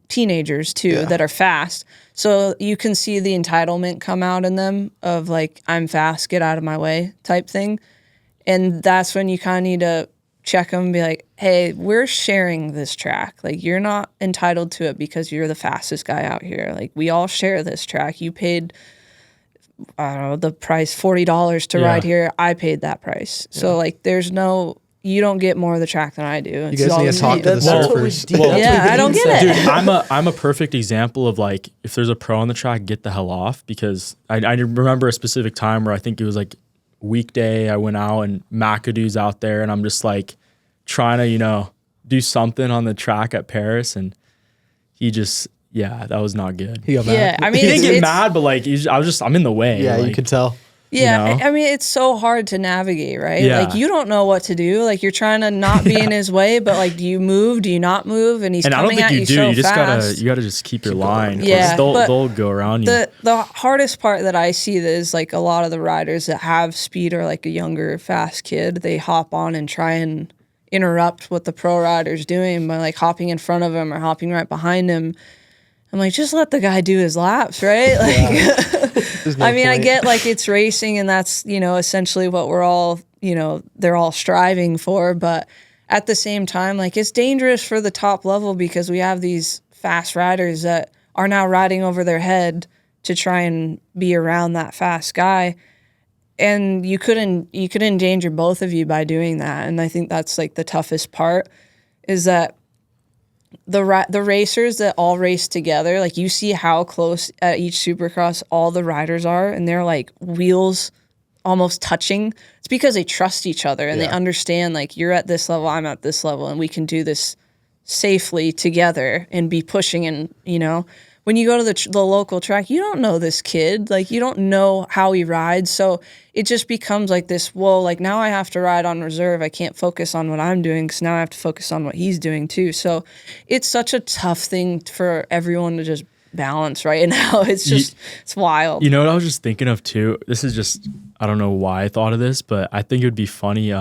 teenagers too that are fast. So you can see the entitlement come out in them of like, I'm fast, get out of my way type thing. And that's when you kind of need to check them and be like, hey, we're sharing this track. Like, you're not entitled to it because you're the fastest guy out here. Like, we all share this track. You paid, I don't know, the price, $40 to ride here. I paid that price. So, like, you don't get more of the track than I do. You guys need to talk to the surfers. Yeah, I don't get it. Dude, I'm a perfect example of like if there's a pro on the track, get the hell off, because I remember a specific time where I think it was like weekday. I went out and McAdoo's out there, and I'm just like trying to do something on the track at Paris, and he just that was not good. He got mad. Yeah, I mean, He didn't get it's- mad, but like I'm in the way. Yeah, like, you could tell. Yeah, you know? I mean, it's so hard to navigate, right? Yeah. Like, you don't know what to do. Like, you're trying to not be in his way, but like, do you move? Do you not move? And he's And I don't coming think at you you do. so You just fast. gotta just keep your line. 'Cause Yeah, but they'll go around you. The hardest part that I see is like a lot of the riders that have speed or like a younger, fast kid, they hop on and try and interrupt what the pro rider's doing by like hopping in front of him or hopping right behind him. I'm like, just let the guy do his laps, right? Like, No I mean, I point. get like it's racing and that's, essentially what we're all, they're all striving for. But at the same time, like it's dangerous for the top level because we have these fast riders that are now riding over their head to try and be around that fast guy. And you could endanger both of you by doing that. And I think that's like the toughest part is that the racers that all race together, like you see how close at each Supercross all the riders are, and they're like wheels almost touching. It's because they trust each other and they understand like you're at this level, I'm at this level, and we can do this safely together and be pushing. And when you go to the local track, you don't know this kid, like you don't know how he rides, so it just becomes like this. Well, like now I have to ride on reserve. I can't focus on what I'm doing because now I have to focus on what he's doing too. So it's such a tough thing for everyone to just balance right now. It's just it's wild. You know what I was just thinking of too? This is just, I don't know why I thought of this, but I think it would be funny.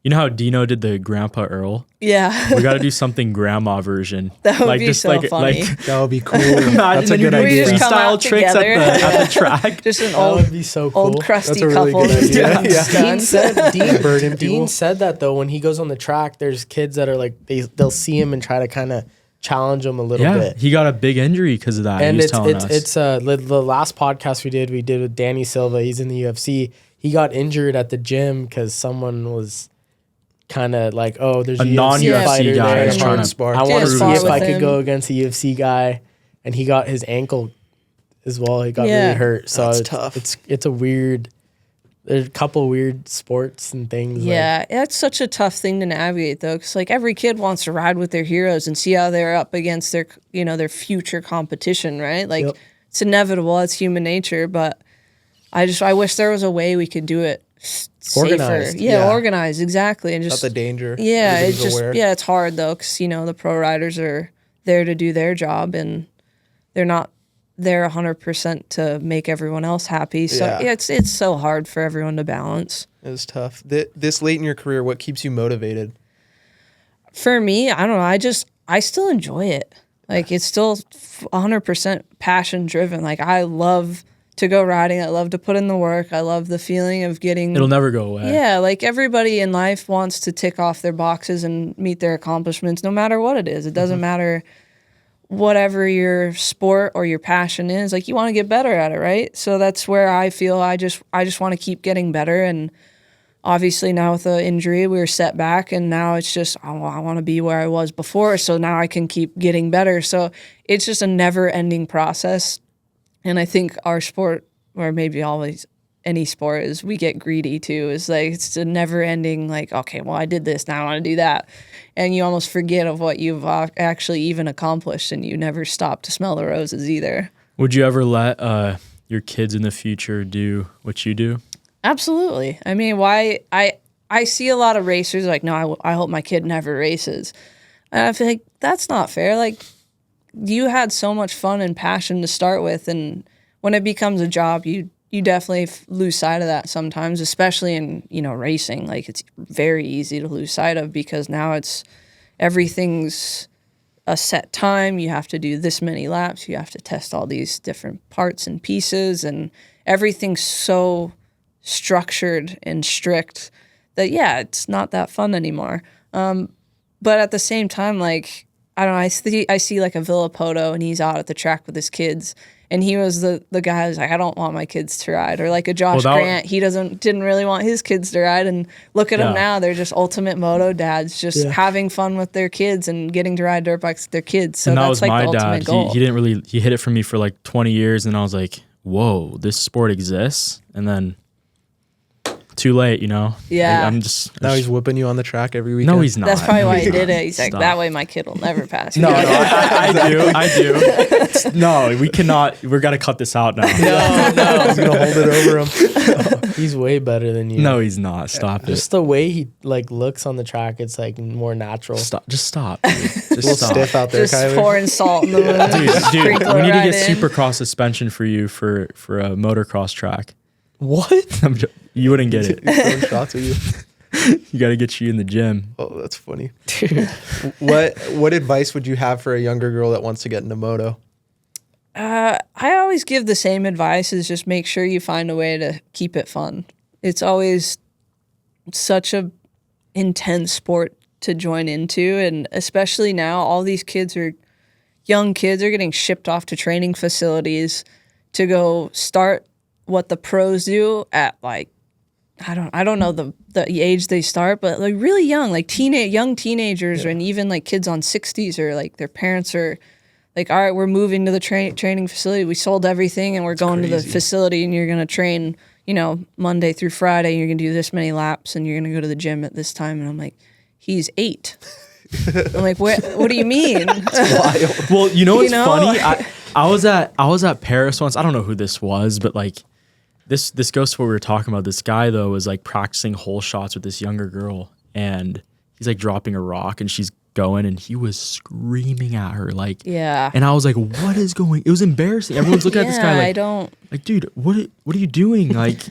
You know how Dino did the Grandpa Earl? Yeah. We got to do something grandma version. That would be so funny. That would be cool. Imagine That's a then you're good doing We just idea. come freestyle out tricks together. at the track. Just an That would be so cool. old crusty That's a really couple. good just idea. doing Yeah. stunts. Burden Dean people. said that though when he goes on the track, there's kids that are like they'll see him and try to kind of challenge him a little Yeah, bit. he got a big injury because of that. And he was telling us. it's the last podcast we did with Danny Silva. He's in the UFC. He got injured at the gym because someone was kind of like, oh, there's a UFC non-UFC fighter guy there. is trying to spar. I want to Yeah, see spar if with I could him. go against a UFC guy, and he got his ankle as well. He got Yeah. really hurt. So That's it's tough. It's a weird. There's a couple weird sports and things. Yeah, that's such a tough thing to navigate though, because like every kid wants to ride with their heroes and see how they're up against their their future competition, right? Like Yep. it's inevitable, it's human nature. But I wish there was a way we could do it safer. Organized. Yeah, Yeah. organized, exactly, and Not just the danger. yeah, it's Everybody's just aware. it's hard though, because the pro riders are there to do their job and they're not there 100% to make everyone else happy. So Yeah. it's so hard for everyone to balance. It was tough. This late in your career, what keeps you motivated? For me, I don't know. I still enjoy it. Like it's still 100% passion driven. Like I love to go riding. I love to put in the work. I love the feeling of getting. It'll never go away. Yeah, like everybody in life wants to tick off their boxes and meet their accomplishments, no matter what it is. It doesn't matter whatever your sport or your passion is. Like you want to get better at it, right? So that's where I feel I just want to keep getting better and obviously now with the injury, we were set back, and now it's just, I want to be where I was before, so now I can keep getting better. So it's just a never-ending process. And I think our sport, or maybe always any sport, is we get greedy too. It's like, it's a never-ending, like, okay, well, I did this, now I want to do that. And you almost forget of what you've actually even accomplished, and you never stop to smell the roses either. Would you ever let your kids in the future do what you do? Absolutely. I mean, why I see a lot of racers like, no, I hope my kid never races. And I feel like that's not fair. Like, you had so much fun and passion to start with, and when it becomes a job, you definitely lose sight of that sometimes, especially in, racing. Like, it's very easy to lose sight of, because now everything's a set time. You have to do this many laps. You have to test all these different parts and pieces, and everything's so structured and strict that, yeah, it's not that fun anymore. But at the same time, like, I don't know, I see like a Villapoto, and he's out at the track with his kids, and he was the guy who's like, I don't want my kids to ride. Or like a Josh Grant, he didn't really want his kids to ride, and look at them now, they're just ultimate moto dads, just having fun with their kids and getting to ride dirt bikes with their kids. So and that that's was like my the ultimate dad. goal. He didn't really, he hit it for me for like 20 years, and I was like, whoa, this sport exists? And then too late, Yeah. I'm just Now he's whipping you on the track every weekend. no, he's not. That's probably why he did it. He's like, Stop. that way my kid will never pass. No, I do. No, we cannot. We're gonna cut this out now. No, he's gonna hold it over him. He's way better than you. No, he's not. Stop Just it. the way he like looks on the track, it's like more natural. Stop. Just stop. Dude. Just A little stop. stiff out there, Just Kyler. pouring salt in the wound. Dude, Sprinkle we need to right get in. Supercross suspension for you for a motocross track. What? You wouldn't get it. He's throwing shots at you. You got to get you in the gym. Oh, that's funny. Dude. What advice would you have for a younger girl that wants to get into moto? I always give the same advice: is just make sure you find a way to keep it fun. It's always such a intense sport to join into, and especially now, all these young kids are getting shipped off to training facilities to go start what the pros do at, like, I don't know the age they start, but like really young, like young teenagers, and even like kids on 60s, or like their parents are like, all right, we're moving to the training facility. We sold everything, and we're going to the facility, and you're going to train, Monday through Friday, and you're going to do this many laps, and you're going to go to the gym at this time. And I'm like, he's 8. I'm like, what do you mean? Well, what's funny? I was at Paris once. I don't know who this was, but like this goes to what we were talking about. This guy though was like practicing hole shots with this younger girl, and he's like dropping a rock, and she's going, and he was screaming at her like, Yeah. And I was like, what is going? It was embarrassing. Everyone's looking at this guy like, dude, what are you doing? Like,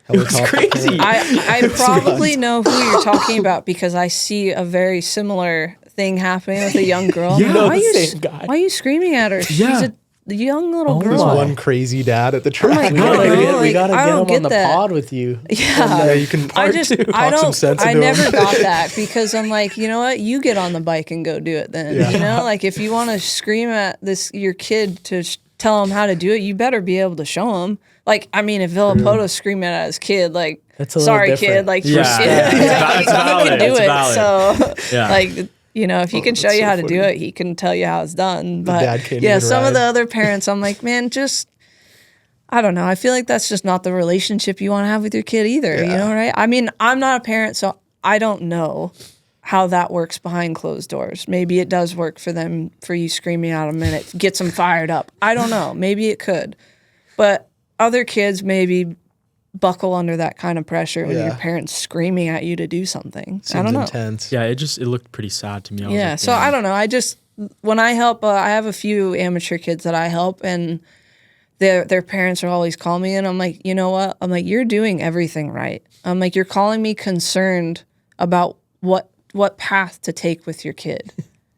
it was crazy. I probably know who you're talking about, because I see a very similar thing happening with a young girl. Yeah. Why Guy. are you screaming at her? Yeah. She's a young little There's girl. one crazy dad at the track. like, We I gotta, don't get, know, we gotta I get don't him on get the that. pod with you. Yeah. You can I talk some sense I into never him. got that, because I'm like, you know what? You get on the bike and go do it then. Yeah. Like, if you want to scream at your kid to tell him how to do it, you better be able to show him. Like, I mean, if Villapoto's screaming at his kid, like, That's a little sorry, different. kid, like, Yeah. he can do It's it. valid. So, Yeah. like, if he can show that's you so how to do funny. it, he can tell you how it's done. But dad can't yeah, even some of the ride. other parents, I'm like, man, just, I don't know. I feel like that's just not the relationship you want to have with your kid either. Yeah. Right? I mean, I'm not a parent, so I don't know how that works behind closed doors. Maybe it does work for you screaming at them and it gets them fired up. I don't know. Maybe it could. But other kids maybe buckle under that kind of pressure when your parents screaming at you to do something. I don't know. Intense. Yeah, it looked pretty sad to me. I was Yeah, like, so damn. I don't know. When I help, I have a few amateur kids that I help, and their parents are always calling me, and I'm like, you know what? I'm like, you're doing everything right. I'm like, you're calling me concerned about what path to take with your kid.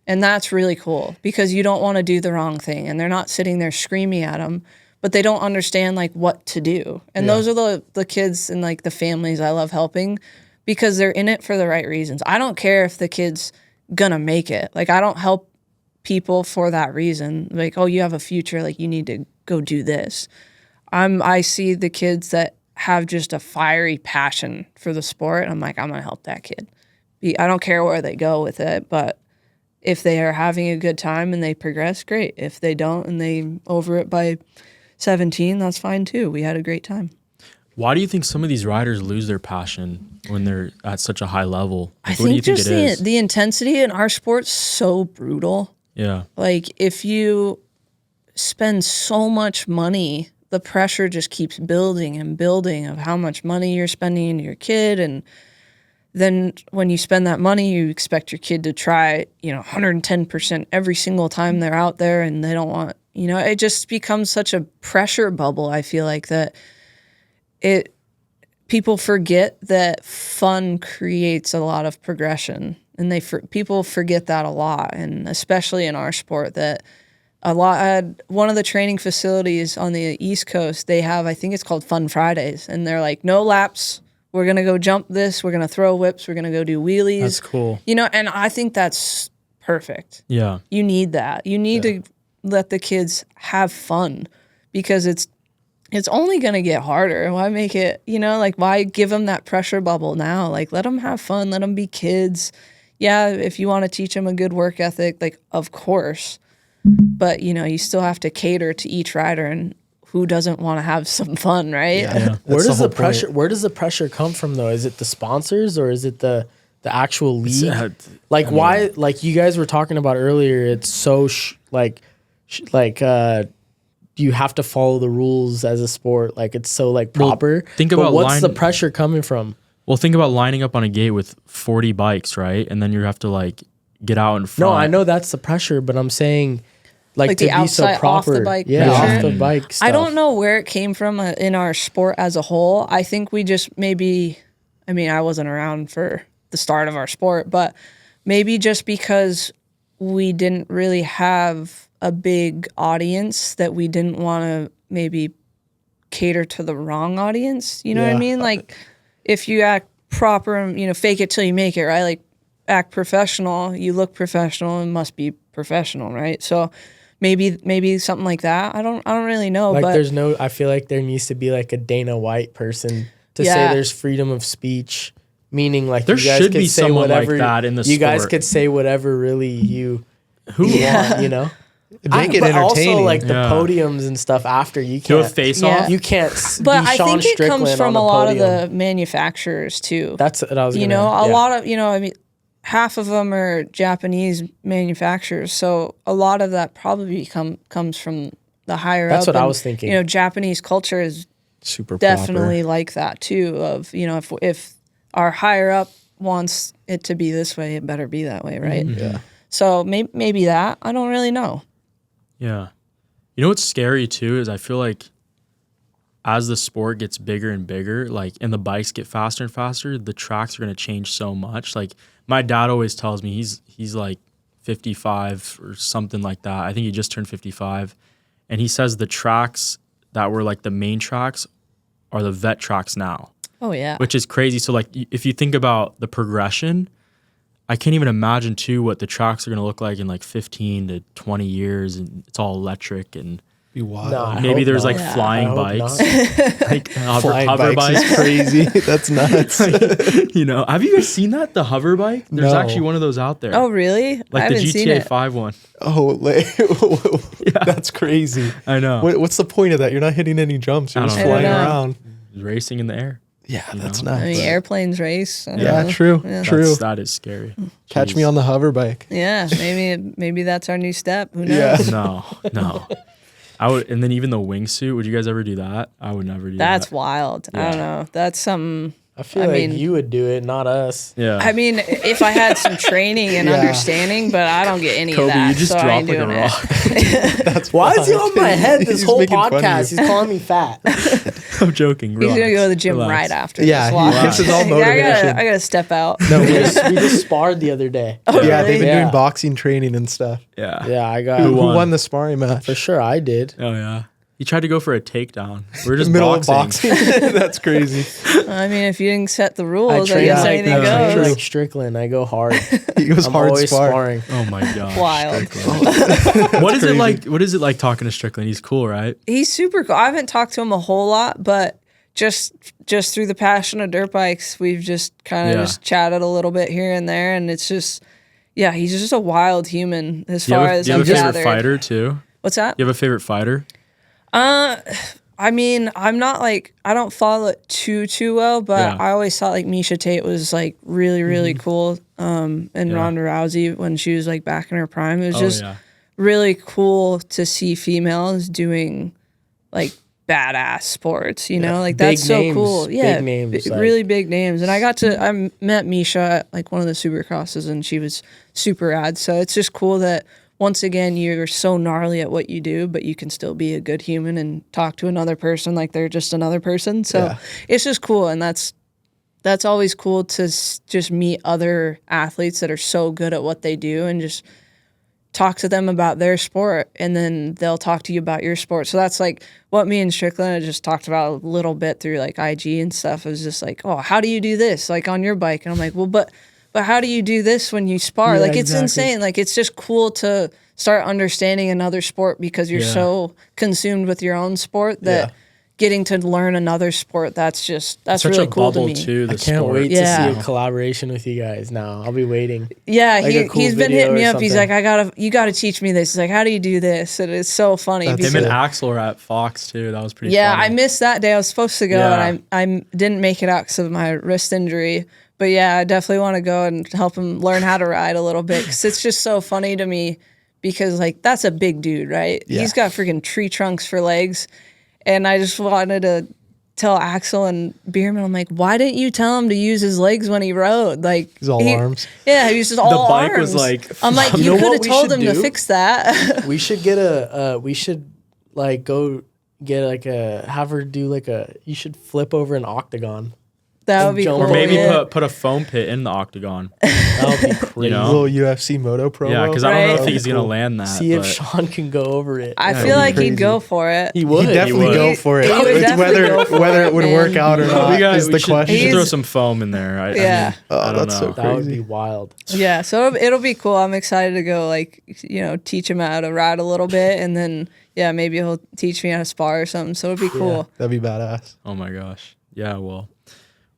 And that's really cool, because you don't want to do the wrong thing, and they're not sitting there screaming at them, but they don't understand like what to do. And those are the kids and like the families I love helping, because they're in it for the right reasons. I don't care if the kid's gonna make it. Like, I don't help people for that reason. Like, oh, you have a future, like you need to go do this. I see the kids that have just a fiery passion for the sport. I'm like, I'm going to help that kid. I don't care where they go with it, but if they are having a good time and they progress, great. If they don't and they over it by 17, that's fine too. We had a great time. Why do you think some of these riders lose their passion when they're at such a high level? I Like, what do you think think just it is? the intensity in our sport's so brutal. Yeah. Like if you spend so much money, the pressure just keeps building and building of how much money you're spending on your kid. And then when you spend that money, you expect your kid to try, 110% every single time they're out there, and they don't want, it just becomes such a pressure bubble. I feel like that people forget that fun creates a lot of progression, and people forget that a lot. And especially in our sport, that one of the training facilities on the East Coast, they have, I think it's called Fun Fridays, and they're like, no laps. We're going to go jump this. We're going to throw whips. We're going to go do wheelies. That's cool. And I think that's perfect. Yeah. You need that. You need to let the kids have fun, because it's only going to get harder. Why make it, why give them that pressure bubble now? Like, let them have fun. Let them be kids. Yeah, if you want to teach them a good work ethic, like, of course. But, you still have to cater to each rider, and who doesn't want to have some fun, right? Yeah. Where does the pressure come from though? Is it the sponsors or is it the actual league? Why, like you guys were talking about earlier, it's so you have to follow the rules as a sport. Like it's so proper. What's the pressure coming from? Well, think about lining up on a gate with 40 bikes, right? And then you have to get out in front. No, I know that's the pressure, but I'm saying Like to the be so outside, proper. off the bike Yeah, pressure. off the bike stuff. I don't know where it came from in our sport as a whole. I think we just I wasn't around for the start of our sport, but maybe just because we didn't really have a big audience, that we didn't want to maybe cater to the wrong audience. You know what I mean? Like if you act proper and, fake it till you make it, right? Like act professional, you look professional and must be professional, right? So maybe something like that. I don't really know. Like but I feel like there needs to be like a Dana White person to say there's freedom of speech, meaning like there you guys should could be say someone whatever like that in the you sport. guys could say whatever really you want, Make it but entertaining. also like the podiums and stuff after you Do a can't face Yeah. off. you can't But be I Sean think it Strickland comes from on a lot podium. of the manufacturers too. That's what I was a lot of half of them are Japanese manufacturers, so a lot of that probably comes from the higher That's up. what I and, was thinking. Japanese culture is Super definitely like that too. Of if our higher up wants it to be this way, it better be that way, right? Yeah. So maybe that, I don't really know. Yeah. You know what's scary too is I feel like as the sport gets bigger and bigger, and the bikes get faster and faster, the tracks are going to change so much. Like my dad always tells me he's like 55 or something like that. I think he just turned 55. And he says the tracks that were like the main tracks are the vet tracks now. Oh yeah. Which is crazy. So if you think about the progression, I can't even imagine too what the tracks are going to look like in 15 to 20 years, and it's all electric and Be wild. No, I maybe hope there's not. flying I hope bikes, not. hover bikes bikes. is crazy. That's nuts. Have you guys seen that, the hover bike? There's No. actually one of those out there. Oh really? I like the haven't seen GTA it. 5 one. Oh, that's crazy. I know. What's the point of that? You're not hitting any jumps. You're I just don't know. flying I don't know. around. Racing in the air. Yeah, that's know? nuts. I mean, airplanes race. I don't Yeah, know. true. Yeah. True. That is scary. Catch me on the hover bike. Yeah, maybe that's our new step. Who knows? Yeah. No. I would, and then even the wingsuit. Would you guys ever do that? I would never do That's that. wild. I Yeah. don't know. That's something. I feel you would do it, not us. Yeah. I mean, if I had some training and understanding, but I don't get any Kobe, of that. you just so I drop ain't like a doing rock. it. Why is he on my head this He's whole making fun of podcast? you. He's calling me fat. I'm joking. He's Relax. gonna go to the gym Relax. right after. Yeah, this watch. this is all I motivation. gotta step out. No, we just sparred the other day. Oh, yeah, really? they've been Yeah. doing boxing training and stuff. Yeah. Yeah, I got Who won? won the sparring match? for sure. I did. Oh yeah. He tried to go for a takedown. We're just Middle boxing. of boxing. That's crazy. I mean, if you didn't set the I rules, I train guess like, anything I train goes. like Strickland. I go hard. He goes I'm hard always sparring. sparring. Oh my gosh. Wild. What is it crazy. like? What is it like talking to Strickland? He's cool, right? He's super cool. I haven't talked to him a whole lot, but just through the passion of dirt bikes, we've just kind of just chatted a little bit here and there, and it's just, yeah, he's just a wild human as far as you have I've a favorite gathered. fighter too? What's that? You have a favorite fighter? I mean, I'm not like, I don't follow it too well, but Yeah. I always thought like Miesha Tate was like really cool. And Ronda Rousey when she was like back in her prime, it was just really cool to see females doing like badass sports, you know, like that's so names, cool. Yeah, big names, like- really big names. And I met Miesha at like one of the supercrosses, and she was super rad. So it's just cool that once again you're so gnarly at what you do, but you can still be a good human and talk to another person like they're just another person. So it's just cool, and that's always cool to just meet other athletes that are so good at what they do and just talk to them about their sport, and then they'll talk to you about your sport. So that's like what me and Strickland had just talked about a little bit through like IG and stuff. It was just like, oh, how do you do this like on your bike? And I'm like, well, but how do you do this when you spar? Yeah, like it's exactly. insane. Like it's just cool to start understanding another sport because you're so consumed with your own sport that getting to learn another sport, that's Such really a cool to bubble me. too. The I can't sport. wait to Yeah. see a collaboration with you guys now. I'll be waiting. Yeah, Like a cool he's been video hitting me or up. He's something. like, you gotta teach me this. He's like, how do you do this? And it's so funny. That's because Him and Axel were at Fox too. That was pretty yeah, funny. I missed that day. I was supposed to go, Yeah. and I didn't make it out because of my wrist injury. But yeah, I definitely want to go and help him learn how to ride a little bit, because it's just so funny to me, because like that's a big dude, right? Yeah. He's got freaking tree trunks for legs, and I just wanted to tell Axel and Bierman, I'm like, why didn't you tell him to use his legs when he rode? Like He's all arms. Yeah, he was just all The bike arms. was like, I'm like, You you know could what have we told should him to do? fix that. We should like go get like have her do like you should flip over an octagon. That would be jump cool. or maybe yeah. put a foam pit in the octagon. That would be crazy. You know? Little UFC Moto promo. Yeah, because I don't know Right. if he's gonna Cool. land that. See if but- Sean can go over it. I Yeah, feel it'd be like crazy. he'd go for it. He would. He'd definitely would. go for it. He would It's definitely go for whether it, it would man. work out or not is the we should question. throw some foam in there. Yeah. I don't that's know. so That would crazy. be wild. Yeah, so it'll be cool. I'm excited to go, like, you know, teach him how to ride a little bit, and then maybe he'll teach me how to spar or something. So it'll be cool. That'd be badass. Oh my gosh. Yeah. Well,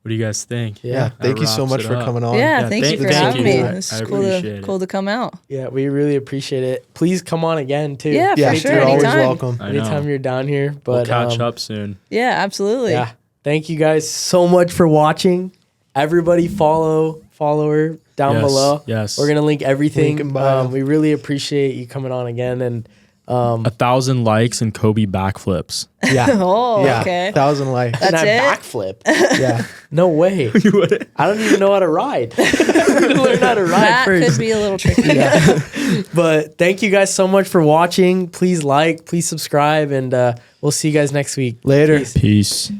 what do you guys think? Yeah. That Thank you so wraps much it for up. coming on. Yeah, Yeah, thank you for thank having you. me. I It's appreciate it. cool to come out. Yeah, we really appreciate it. Please come on again too. Yeah, Yeah, for sure. you're always Anytime. welcome. I know. Anytime you're down here. We'll But catch up soon. Yeah, absolutely. yeah. Thank you guys so much for watching. Everybody follow her down Yes, below. yes. We're gonna link everything. Link in bio. We really appreciate you coming on again, and 1,000 likes and Kobe backflips. Yeah. Oh, yeah. okay. 1,000 likes. That's and it? a backflip. Yeah. No way. I don't even know how to ride. Learn how to ride That first. could be a little tricky. But thank you guys so much for watching. Please like, please subscribe, and we'll see you guys next week. Later. Peace. Peace.